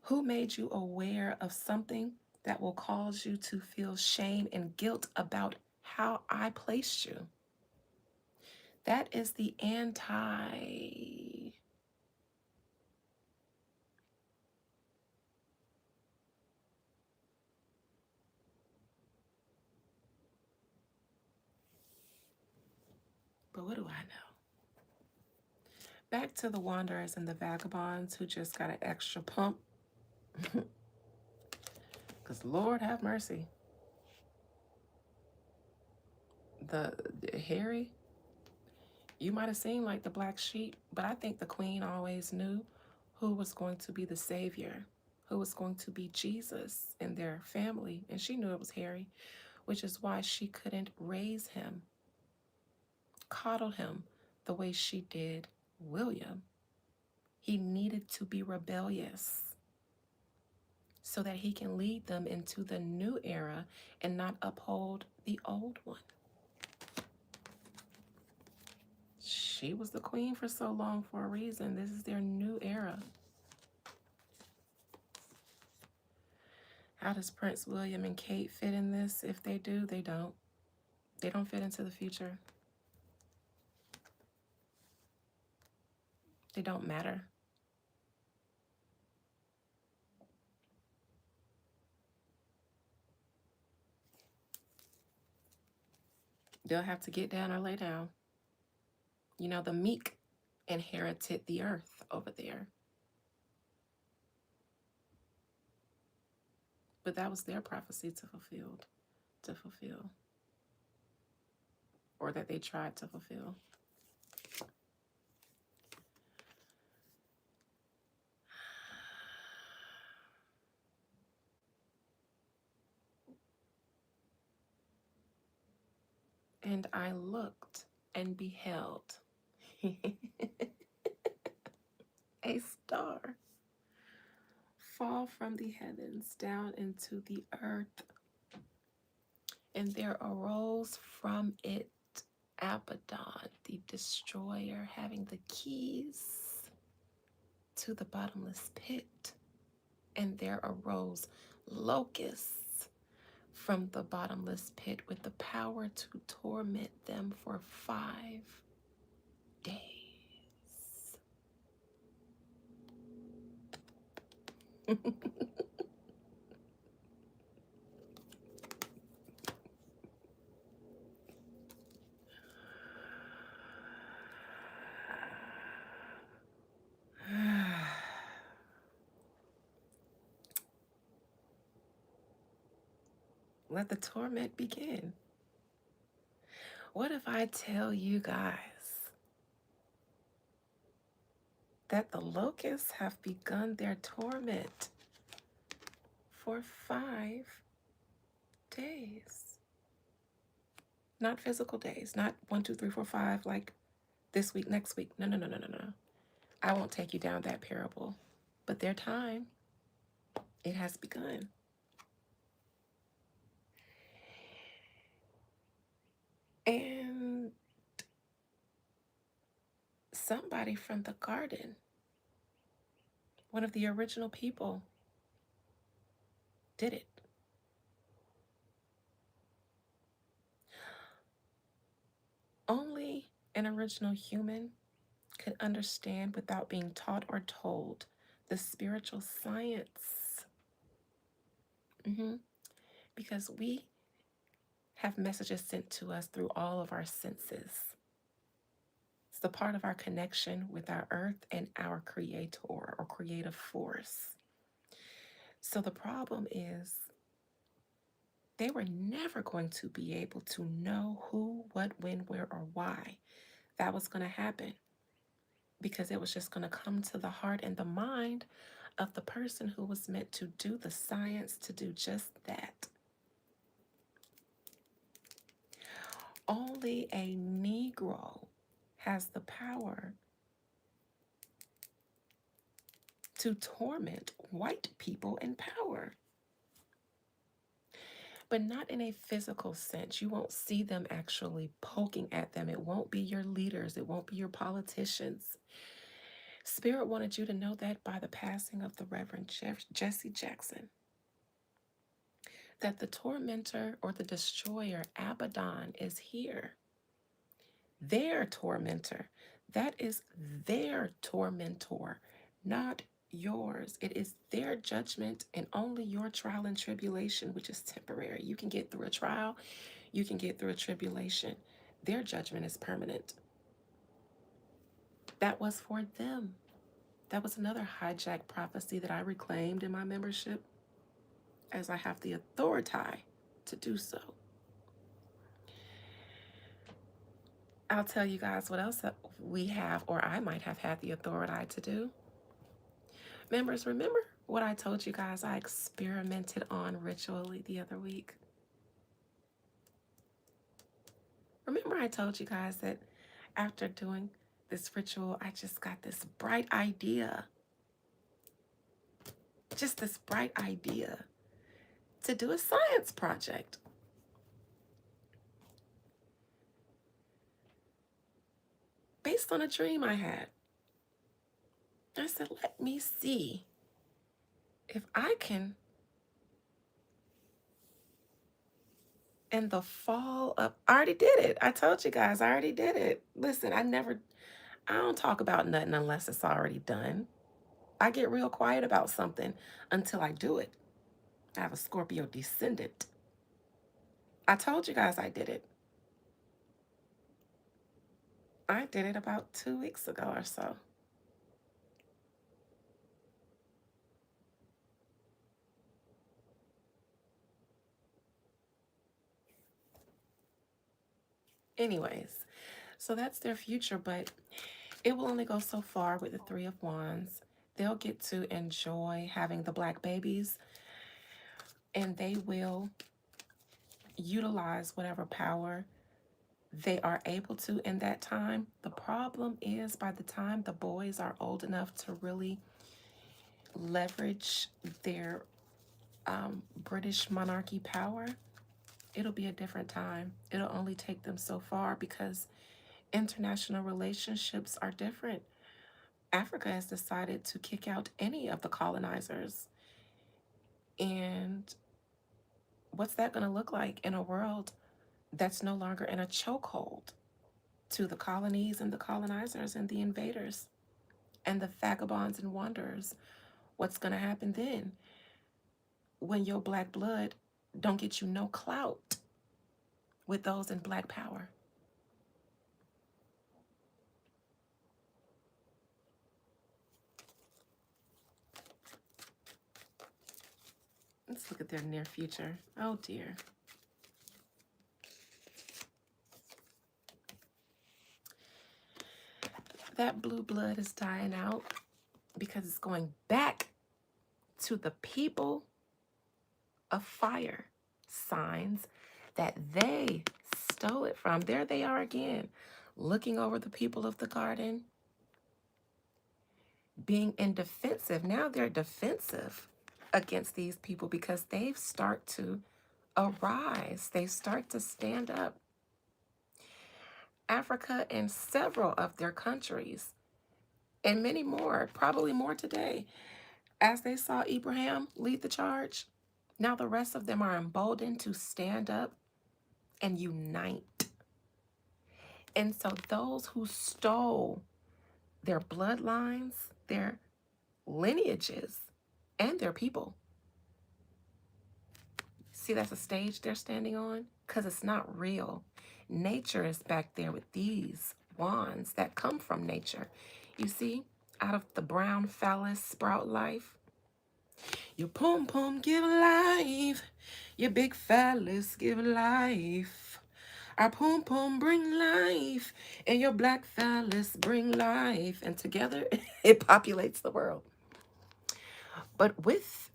Who made you aware of something that will cause you to feel shame and guilt about how I placed you? That is the anti. But what do I know? Back to the wanderers and the vagabonds who just got an extra pump. Because Lord have mercy. The Harry, you might have seemed like the black sheep, but I think the queen always knew who was going to be the savior, who was going to be Jesus in their family. And she knew it was Harry, which is why she couldn't raise him, coddle him the way she did William. He needed to be rebellious so that he can lead them into the new era and not uphold the old one. She was the queen for so long for a reason. This is their new era. How does Prince William and Kate fit in this? If they do, they don't. They don't fit into the future. They don't matter. They'll have to get down or lay down. You know, the meek inherited the earth over there. But that was their prophecy to fulfill, or that they tried to fulfill. And I looked and beheld a star fall from the heavens down into the earth. And there arose from it Abaddon, the destroyer, having the keys to the bottomless pit. And there arose locusts from the bottomless pit with the power to torment them for 5 days. Let the torment begin. What if I tell you guys that the locusts have begun their torment for 5 days? Not physical days, not 1, 2, 3, 4, 5, like this week, next week. No, no, no, no, no, no. I won't take you down that parable. But their time, it has begun. And somebody from the garden, one of the original people, did it. Only an original human could understand without being taught or told the spiritual science. Because we have messages sent to us through all of our senses. It's the part of our connection with our earth and our creator or creative force. So the problem is they were never going to be able to know who, what, when, where, or why that was going to happen, because it was just going to come to the heart and the mind of the person who was meant to do the science to do just that. Only a Negro has the power to torment white people in power, but not in a physical sense. You won't see them actually poking at them. It won't be your leaders, it won't be your politicians. Spirit wanted you to know that by the passing of the Reverend Jesse Jackson, that the tormentor or the destroyer, Abaddon, is here. Their tormentor. That is their tormentor, not yours. It is their judgment and only your trial and tribulation, which is temporary. You can get through a trial, you can get through a tribulation. Their judgment is permanent. That was for them. That was another hijacked prophecy that I reclaimed in my membership, as I have the authority to do so. I'll tell you guys what else we have, or I might have had the authority to do. Members, remember what I told you guys I experimented on ritually the other week? Remember I told you guys that after doing this ritual, I just got this bright idea. Just this bright idea to do a science project. Based on a dream I had. I said, let me see if I can, in the fall of, I already did it. I told you guys, I already did it. Listen, I don't talk about nothing unless it's already done. I get real quiet about something until I do it. I have a Scorpio descendant. I told you guys I did it. I did it about 2 weeks ago or so. Anyways, so that's their future, but it will only go so far with the Three of Wands. They'll get to enjoy having the black babies, and they will utilize whatever power they are able to in that time. The problem is, by the time the boys are old enough to really leverage their British monarchy power, it'll be a different time. It'll only take them so far because international relationships are different. Africa has decided to kick out any of the colonizers. And what's that going to look like in a world that's no longer in a chokehold to the colonies and the colonizers and the invaders and the vagabonds and wanderers? What's going to happen then when your black blood don't get you no clout with those in black power? Let's look at their near future. Oh dear. That blue blood is dying out because it's going back to the people of fire signs that they stole it from. There they are again, looking over the people of the garden, being in defensive. Now they're defensive against these people because they start to arise. They start to stand up. Africa and several of their countries, and many more, probably more today, as they saw Abraham lead the charge, now the rest of them are emboldened to stand up and unite. And so those who stole their bloodlines, their lineages, and their people, see, that's a stage they're standing on because it's not real. Nature is back there with these wands that come from nature. You see, out of the brown phallus sprout life. Your pom pom give life. Your big phallus give life. Our pom pom bring life. And your black phallus bring life. And together it populates the world. But with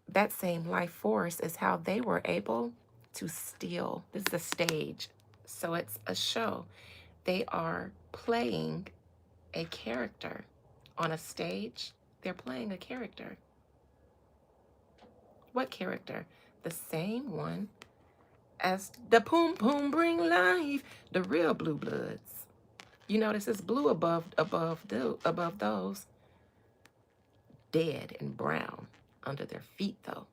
that same life force is how they were able to steal. This is a stage. So it's a show. They are playing a character on a stage. They're playing a character. What character? The same one as the Poom Poom Bring Life, the real blue bloods. You notice it's blue above those. Dead and brown under their feet, though.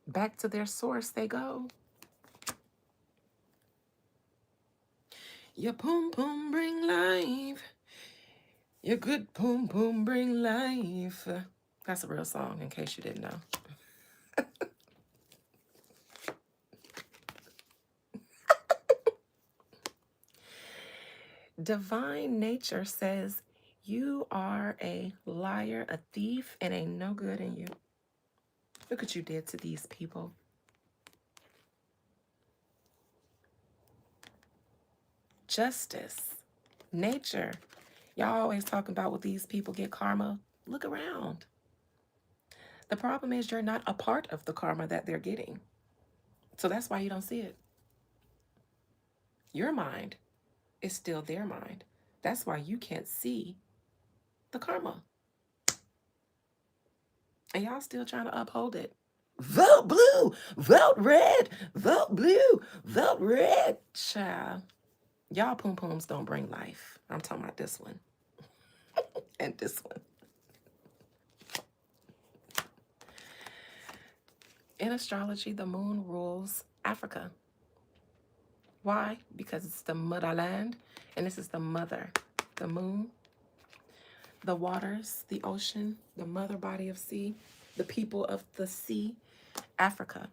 Back to their source they go. Your Poom Poom Bring Life. Your good Poom Poom Bring Life. That's a real song, in case you didn't know. Divine nature says you are a liar, a thief, and ain't no good in you. Look what you did to these people. Justice, nature. Y'all always talking about what these people get karma. Look around. The problem is you're not a part of the karma that they're getting. So that's why you don't see it. Your mind is still their mind. That's why you can't see the karma. And y'all still trying to uphold it. Vote blue, vote red, vote blue, vote red. Child, y'all poom pooms don't bring life. I'm talking about this one and this one. In astrology, the moon rules Africa. Why? Because it's the motherland, and this is the mother, the moon, the waters, the ocean, the mother body of sea, the people of the sea, Africa.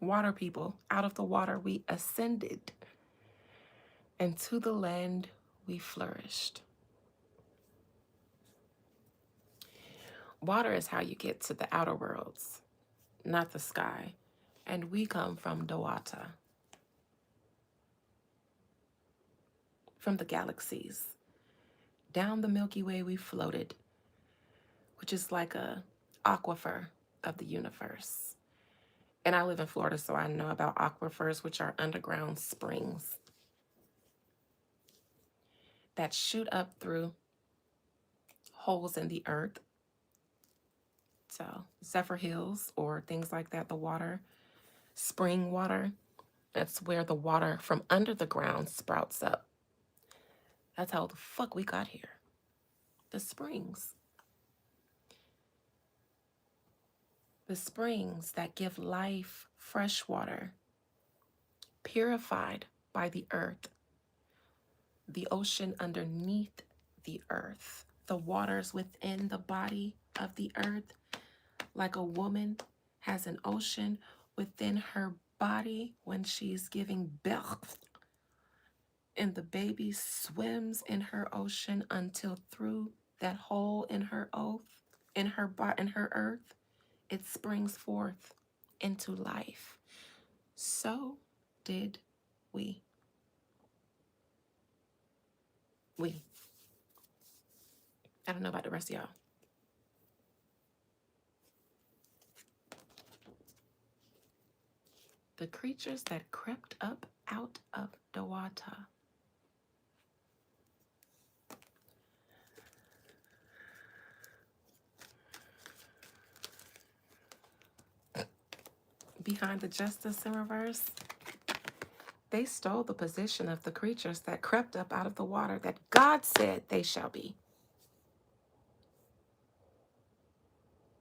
Water people, out of the water we ascended, and to the land we flourished. Water is how you get to the outer worlds, not the sky, and we come from Dawata, from the galaxies. Down the Milky Way we floated, which is like a aquifer of the universe. And I live in Florida, so I know about aquifers, which are underground springs that shoot up through holes in the earth. So Zephyr Hills or things like that, the water, spring water, that's where the water from under the ground sprouts up. That's how the fuck we got here. The springs. The springs that give life, fresh water, purified by the earth, the ocean underneath the earth, the waters within the body of the earth, like a woman has an ocean within her body when she's giving birth, and the baby swims in her ocean until through that hole in her earth, it springs forth into life. So did we. I don't know about the rest of y'all. The creatures that crept up out of Dawata. Behind the justice in reverse, they stole the position of the creatures that crept up out of the water that God said they shall be.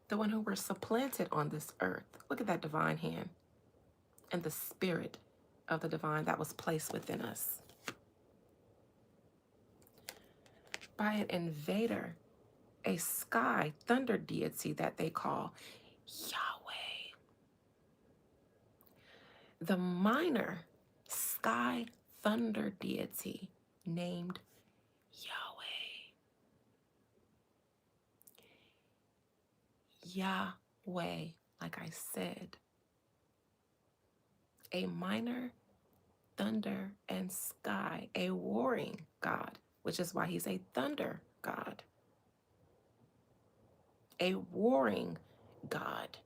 The one who were supplanted on this earth. Look at that divine hand and the spirit of the divine that was placed within us. By an invader, a sky thunder deity that they call Yahweh. The minor sky thunder deity named Yahweh. Yahweh, like I said, a minor thunder and sky, a warring God, which is why he's a thunder God, a warring God.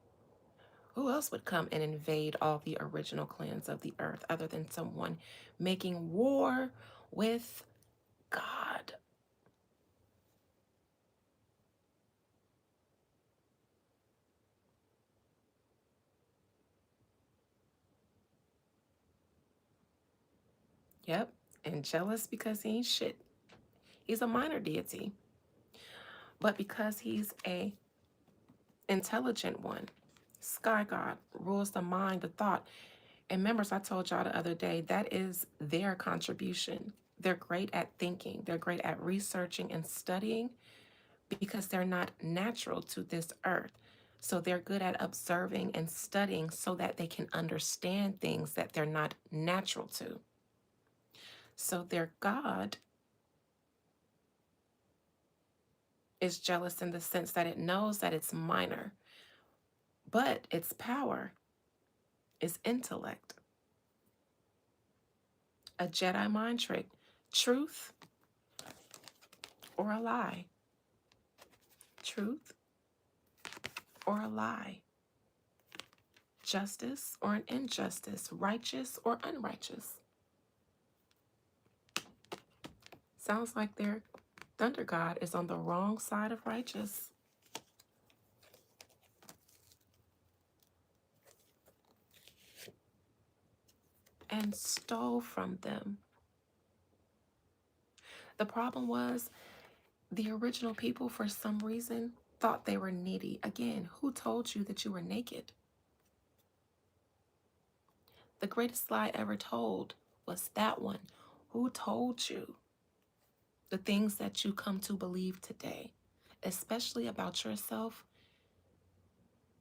Who else would come and invade all the original clans of the earth other than someone making war with God? Yep, and jealous because he ain't shit. He's a minor deity, but because he's a intelligent one, sky god rules the mind, the thought. And members, I told y'all the other day, that is their contribution. They're great at thinking. They're great at researching and studying because they're not natural to this earth. So they're good at observing and studying so that they can understand things that they're not natural to. So their God is jealous in the sense that it knows that it's minor, but its power is intellect, a Jedi mind trick, truth or a lie, truth or a lie, justice or an injustice, righteous or unrighteous. Sounds like their thunder god is on the wrong side of righteous. And stole from them. The problem was the original people, for some reason, thought they were needy. Again, who told you that you were naked? The greatest lie ever told was that one. Who told you the things that you come to believe today, especially about yourself,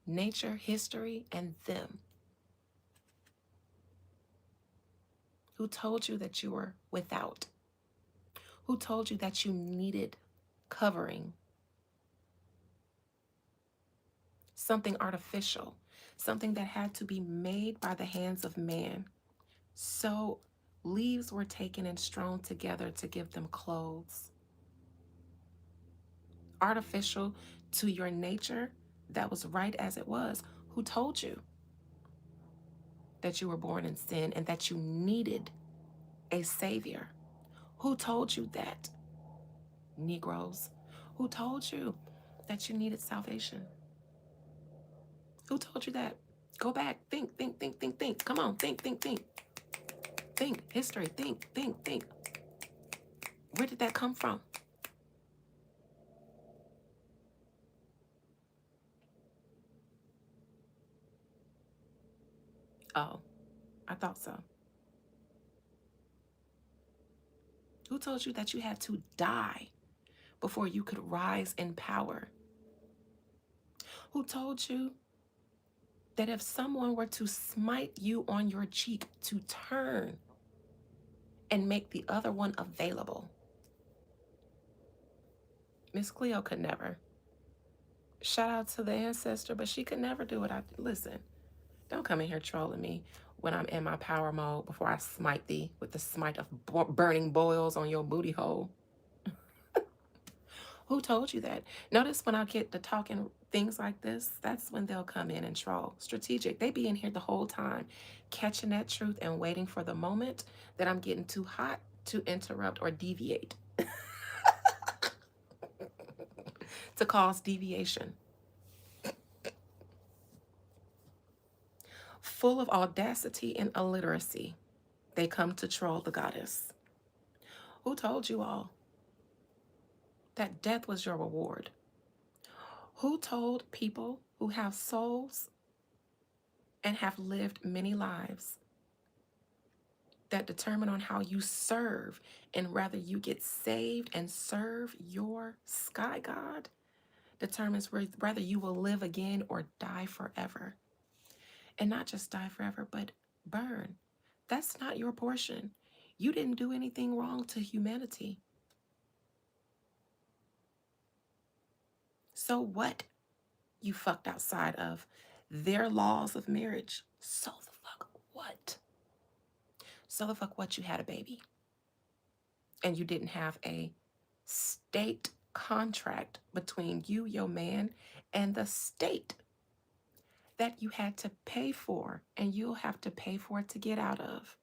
nature, history, and them? Who told you that you were without? Who told you that you needed covering? Something artificial, something that had to be made by the hands of man. So leaves were taken and strewn together to give them clothes. Artificial to your nature that was right as it was. Who told you that you were born in sin and that you needed a savior? Who told you that? Negroes. Who told you that you needed salvation? Who told you that? Go back, think, think, think, think, think. Come on, think, think, think. Think, history, think, think, think. Where did that come from? Oh, I thought so. Who told you that you had to die before you could rise in power? Who told you that if someone were to smite you on your cheek, to turn and make the other one available? Miss Cleo could never. Shout out to the ancestor, but she could never do it. Listen, don't come in here trolling me when I'm in my power mode before I smite thee with the smite of burning boils on your booty hole. Who told you that? Notice when I get to talking things like this, that's when they'll come in and troll. Strategic. They be in here the whole time, catching that truth and waiting for the moment that I'm getting too hot to interrupt or deviate, to cause deviation. Full of audacity and illiteracy, they come to troll the goddess. Who told you all that death was your reward? Who told people who have souls and have lived many lives that determine on how you serve and whether you get saved and serve your sky god determines whether you will live again or die forever? And not just die forever, but burn. That's not your portion. You didn't do anything wrong to humanity. So what? You fucked outside of their laws of marriage. So the fuck what? So the fuck what? You had a baby and you didn't have a state contract between you, your man, and the state that you had to pay for, and you'll have to pay for it to get out of.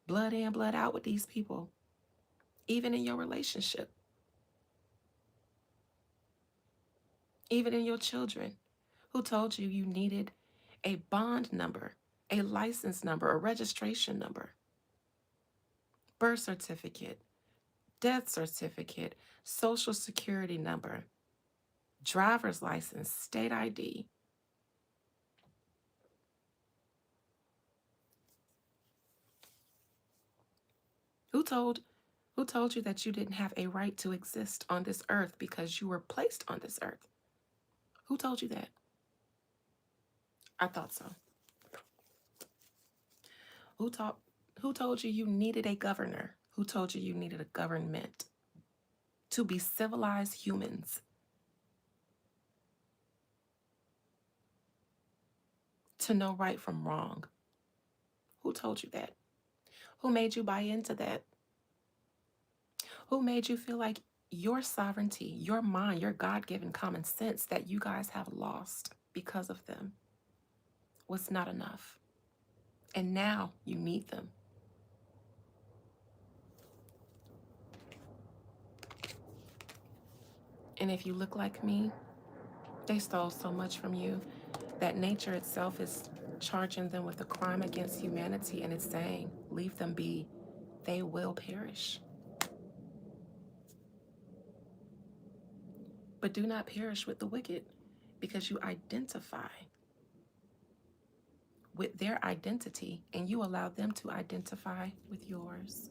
Blood in, blood out with these people, even in your relationship, even in your children. Who told you you needed a bond number, a license number, a registration number, birth certificate, death certificate, social security number, driver's license, state ID? Who told who told you that you didn't have a right to exist on this earth because you were placed on this earth? Who told you that? I thought so. Who taught who told you you needed a governor? Who told you you needed a government to be civilized humans? To know right from wrong? Who told you that? Who made you buy into that? Who made you feel like your sovereignty, your mind, your God-given common sense that you guys have lost because of them was not enough? And now you need them. And if you look like me, they stole so much from you that nature itself is charging them with a crime against humanity, and it's saying, leave them be. They will perish. But do not perish with the wicked, because you identify with their identity and you allow them to identify with yours.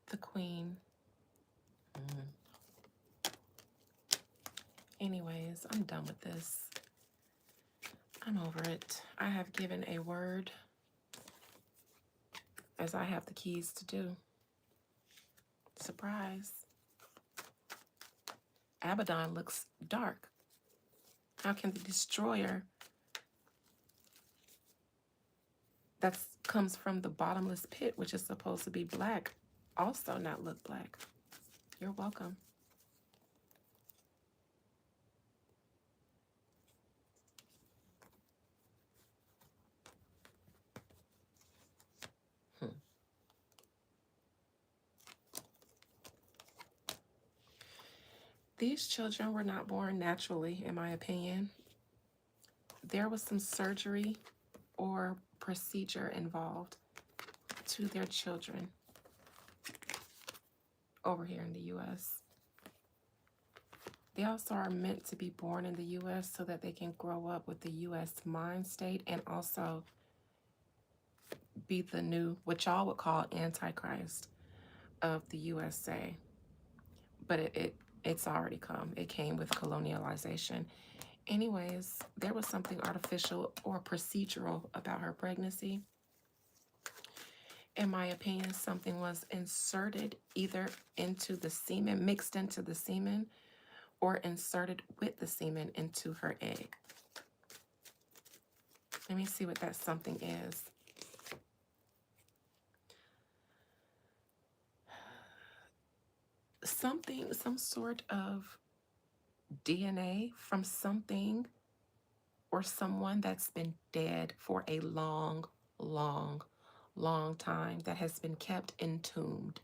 The Queen. Anyways, I'm done with this. I'm over it. I have given a word, as I have the keys to do. Surprise. Abaddon looks dark. How can the destroyer that comes from the bottomless pit, which is supposed to be black, also not look black? You're welcome. These children were not born naturally, in my opinion. There was some surgery or procedure involved to their children over here in the U.S. They also are meant to be born in the U.S. so that they can grow up with the U.S. mind state and also be the new, what y'all would call Antichrist of the USA. But it's already come. It came with colonialization. Anyways, there was something artificial or procedural about her pregnancy. In my opinion, something was inserted either into the semen, mixed into the semen, or inserted with the semen into her egg. Let me see what that something is. Something, some sort of DNA from something or someone that's been dead for a long, long, long time that has been kept entombed.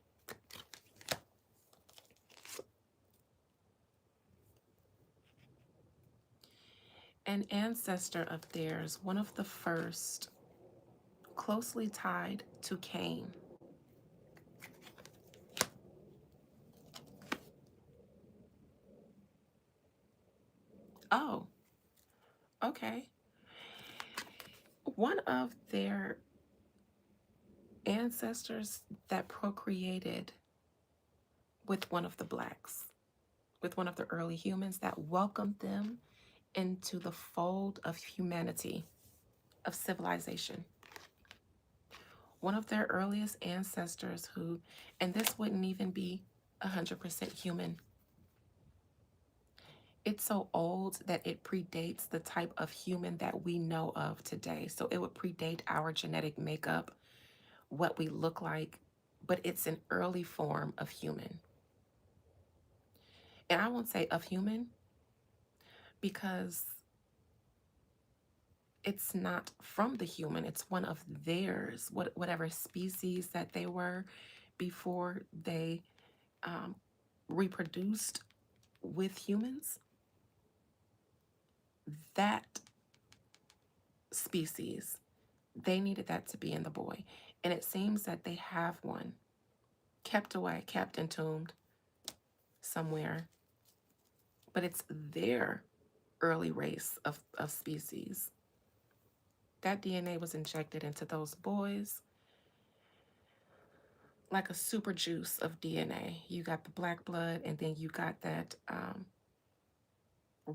An ancestor of theirs, one of the first, closely tied to Cain. Oh, okay. One of their ancestors that procreated with one of the blacks, with one of the early humans that welcomed them into the fold of humanity, of civilization. One of their earliest ancestors who, and this wouldn't even be 100% human. It's so old that it predates the type of human that we know of today. So it would predate our genetic makeup, what we look like, but it's an early form of human. And I won't say of human because it's not from the human, it's one of theirs, whatever species that they were before they um, reproduced with humans. That species, they needed that to be in the boy. And it seems that they have one kept away, kept entombed somewhere, but it's their early race of species. That DNA was injected into those boys like a super juice of DNA. You got the black blood, and then you got that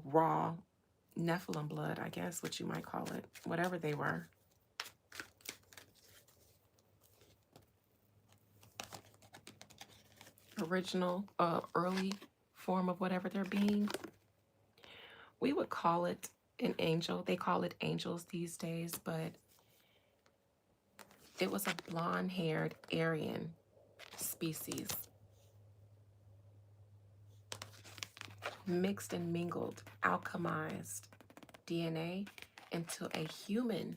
raw Nephilim blood, I guess, what you might call it, whatever they were. Original, early form of whatever they're being. We would call it an angel. They call it angels these days, but it was a blonde haired Aryan species, mixed and mingled, alchemized DNA into a human,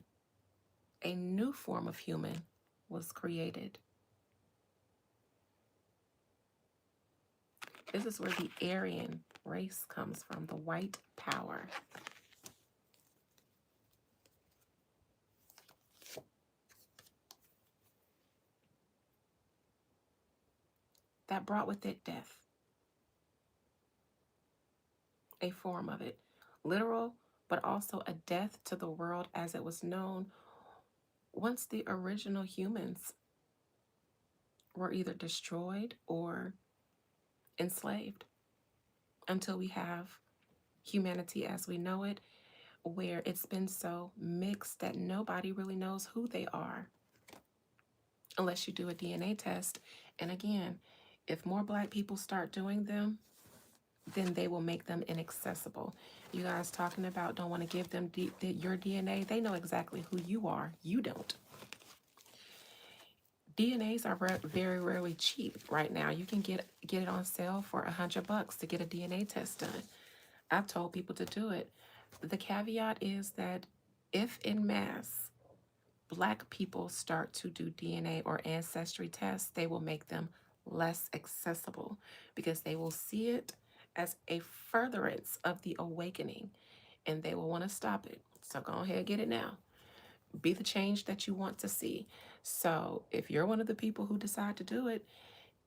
a new form of human was created. This is where the Aryan race comes from, the white power. That brought with it death, a form of it, literal, but also a death to the world as it was known once the original humans were either destroyed or enslaved until we have humanity as we know it, where it's been so mixed that nobody really knows who they are unless you do a DNA test. And again, if more black people start doing them, then they will make them inaccessible. You guys talking about don't want to give them your DNA, they know exactly who you are. You don't. DNAs are very rarely cheap right now. You can get it on sale for $100 to get a DNA test done. I've told people to do it. The caveat is that if in mass black people start to do DNA or ancestry tests, they will make them less accessible because they will see it as a furtherance of the awakening and they will want to stop it. So go ahead, get it now. Be the change that you want to see. So if you're one of the people who decide to do it,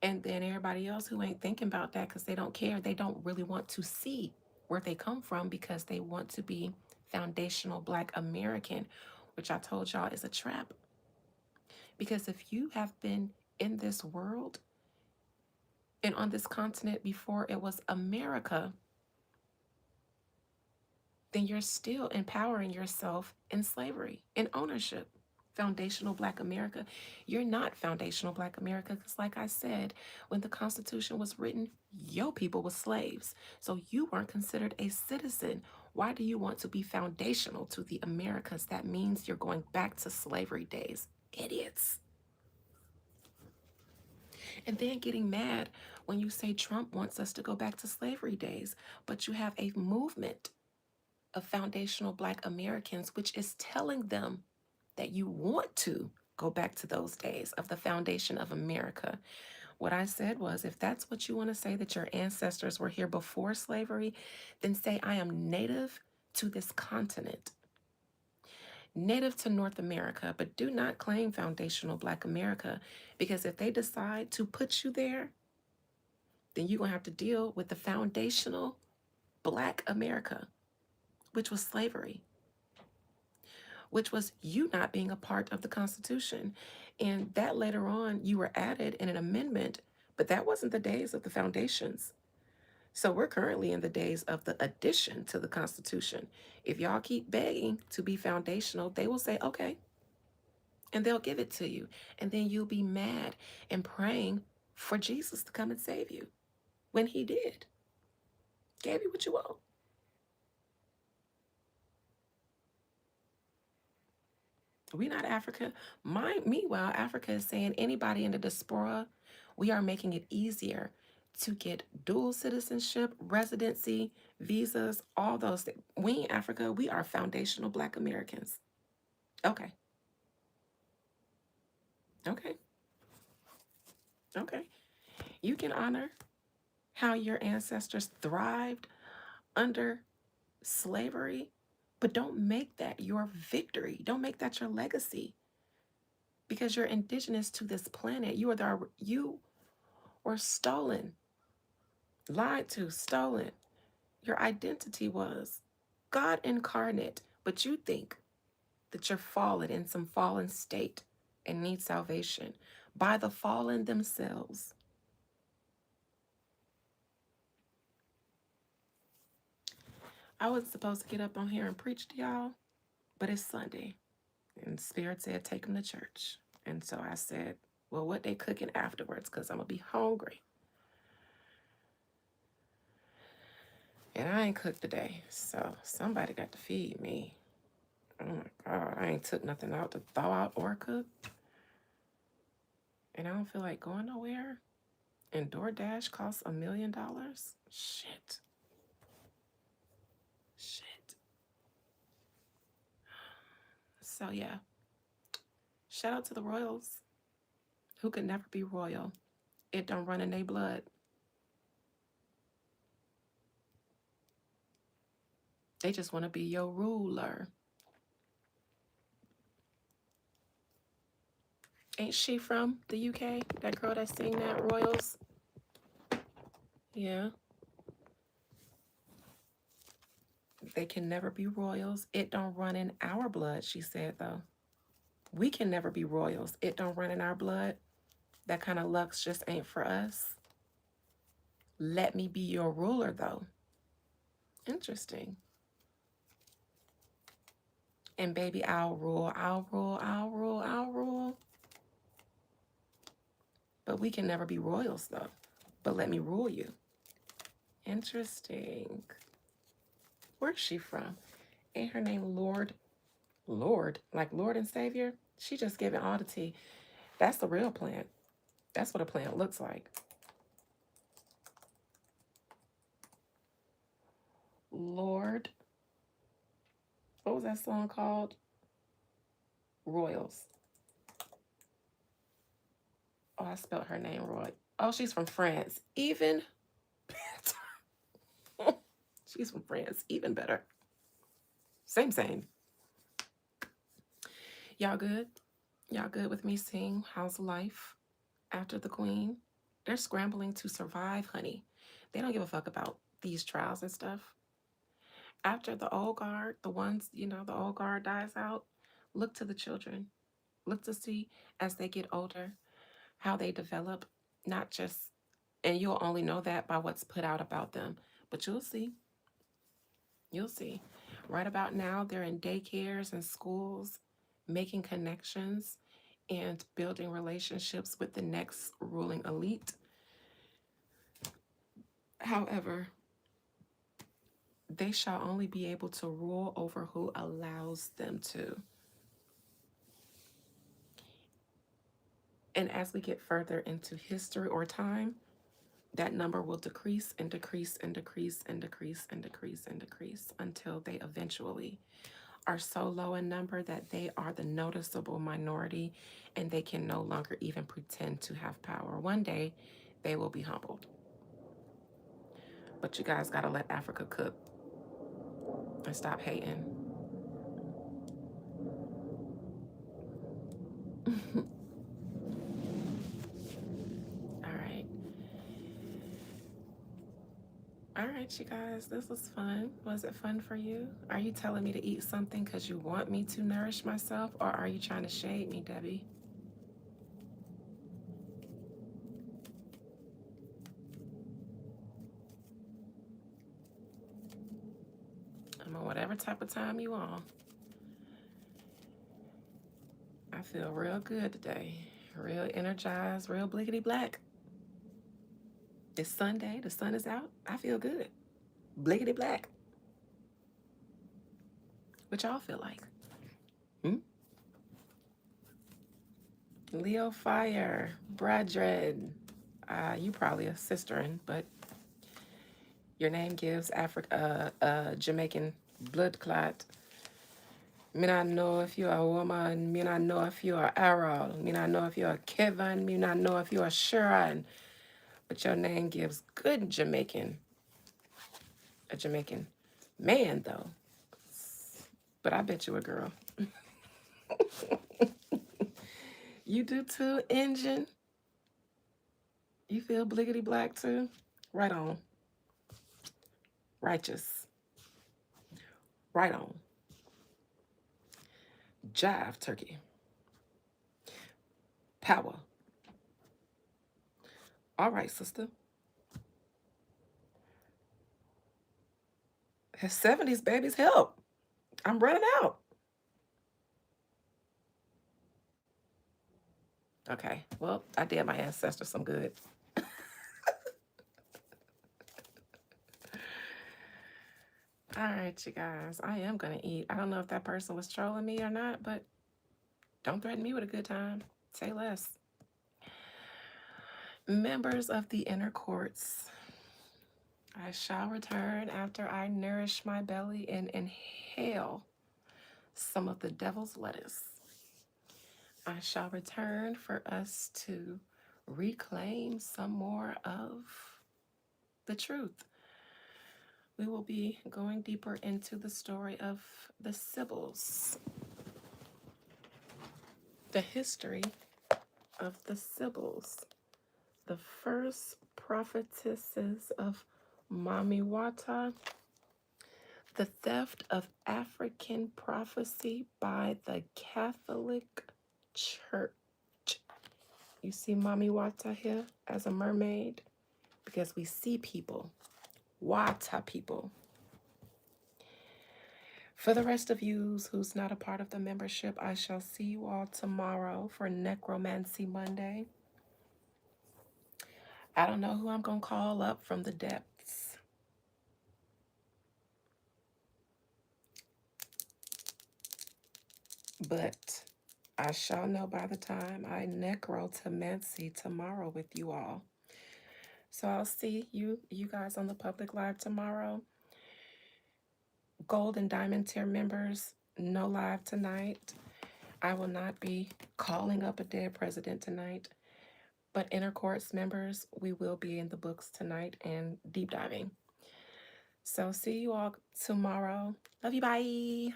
and then everybody else who ain't thinking about that because they don't care, they don't really want to see where they come from because they want to be foundational Black American, which I told y'all is a trap. Because if you have been in this world and on this continent before it was America, then you're still empowering yourself in slavery, in ownership. Foundational Black America. You're not foundational Black America because, like I said, when the Constitution was written, your people were slaves. So you weren't considered a citizen. Why do you want to be foundational to the Americas? That means you're going back to slavery days. Idiots. And then getting mad when you say Trump wants us to go back to slavery days, but you have a movement of foundational Black Americans, which is telling them that you want to go back to those days of the foundation of America. What I said was, if that's what you want to say, that your ancestors were here before slavery, then say, I am native to this continent, native to North America, but do not claim foundational Black America, because if they decide to put you there, then you're going to have to deal with the foundational Black America, which was slavery, which was you not being a part of the Constitution. And that later on, you were added in an amendment But that wasn't the days of the foundations. So we're currently in the days of the addition to the Constitution. If y'all keep begging to be foundational, they will say, okay, and they'll give it to you. And then you'll be mad and praying for Jesus to come and save you when he did. Gave you what you want. We not Africa. Meanwhile, Africa is saying anybody in the diaspora, we are making it easier to get dual citizenship, residency, visas, all those things. We in Africa, we are foundational Black Americans. Okay, okay, okay. You can honor how your ancestors thrived under slavery, but don't make that your victory. Don't make that your legacy because you're indigenous to this planet. You were stolen, lied to, stolen. Your identity was God incarnate, but you think that you're fallen in some fallen state and need salvation by the fallen themselves. I was supposed to get up on here and preach to y'all, but it's Sunday. And Spirit said, take them to church. And so I said, well, what they cooking afterwards? Because I'm going to be hungry. And I ain't cooked today. So somebody got to feed me. Oh my God, I ain't took nothing out to thaw out or cook. And I don't feel like going nowhere. And DoorDash costs $1 million. Shit. So yeah. Shout out to the royals who could never be royal. It don't run in their blood. They just want to be your ruler. Ain't she from the UK? That girl that sing that, Royals? Yeah. They can never be royals. It don't run in our blood, she said, though. We can never be royals. It don't run in our blood. That kind of lux just ain't for us. Let me be your ruler, though. Interesting. And baby, I'll rule, I'll rule, I'll rule, I'll rule. But we can never be royals, though. But let me rule you. Interesting. Where's she from? Ain't her name Lord? Lord, like Lord and Savior? She just giving all the tea. That's the real plant. That's what a plant looks like. Lord. What was that song called? Royals. Oh, I spelled her name wrong. Oh, she's from France. Even better. She's from France. Even better. Same. Y'all good? Y'all good with me seeing how's life after the queen? They're scrambling to survive, honey. They don't give a fuck about these trials and stuff. After the old guard, the ones, the old guard dies out, look to the children. Look to see as they get older how they develop, not just, and you'll only know that by what's put out about them, but you'll see. You'll see. Right about now, they're in daycares and schools, making connections and building relationships with the next ruling elite. However, they shall only be able to rule over who allows them to. And as we get further into history or time, that number will decrease and decrease and decrease and decrease and decrease and decrease until they eventually are so low in number that they are the noticeable minority and they can no longer even pretend to have power. One day, they will be humbled. But you guys got to let Africa cook and stop hating. All right, you guys, this was fun. Was it fun for you? Are you telling me to eat something because you want me to nourish myself, or are you trying to shade me, Debbie? whatever type of time you on. I feel real good today. Real energized, real blickety black. It's Sunday. The sun is out. I feel good. Blickety black. What y'all feel like? Leo Fire, Brad Dread. You probably a sisterin, but your name gives Africa Jamaican blood clot. Me not know if you're a woman. Me not know if you're Errol. Me not know if you're Kevin. Me not know if you're Sharon. But your name gives good Jamaican. A Jamaican man, though. But I bet you a girl. You do too, Engine? You feel bliggity black too? Right on. Righteous. Right on. Jive turkey. Power. All right, sister. His 70s babies help. I'm running out. Okay, well, I did my ancestors some good. All right, you guys, I am going to eat. I don't know if that person was trolling me or not, but don't threaten me with a good time. Say less. Members of the inner courts, I shall return after I nourish my belly and inhale some of the devil's lettuce. I shall return for us to reclaim some more of the truth. We will be going deeper into the story of the Sibyls, the history of the Sibyls, the first prophetesses of Mamiwata, the theft of African prophecy by the Catholic Church. You see Mamiwata here as a mermaid because we see people, Wata people. For the rest of you who's not a part of the membership, I shall see you all tomorrow for Necromancy Monday. I don't know who I'm going to call up from the depths. But I shall know by the time I necromancy tomorrow with you all. So I'll see you guys on the public live tomorrow. Gold and diamond tier members, no live tonight. I will not be calling up a dead president tonight. But inner courts members, we will be in the books tonight and deep diving. So see you all tomorrow. Love you. Bye.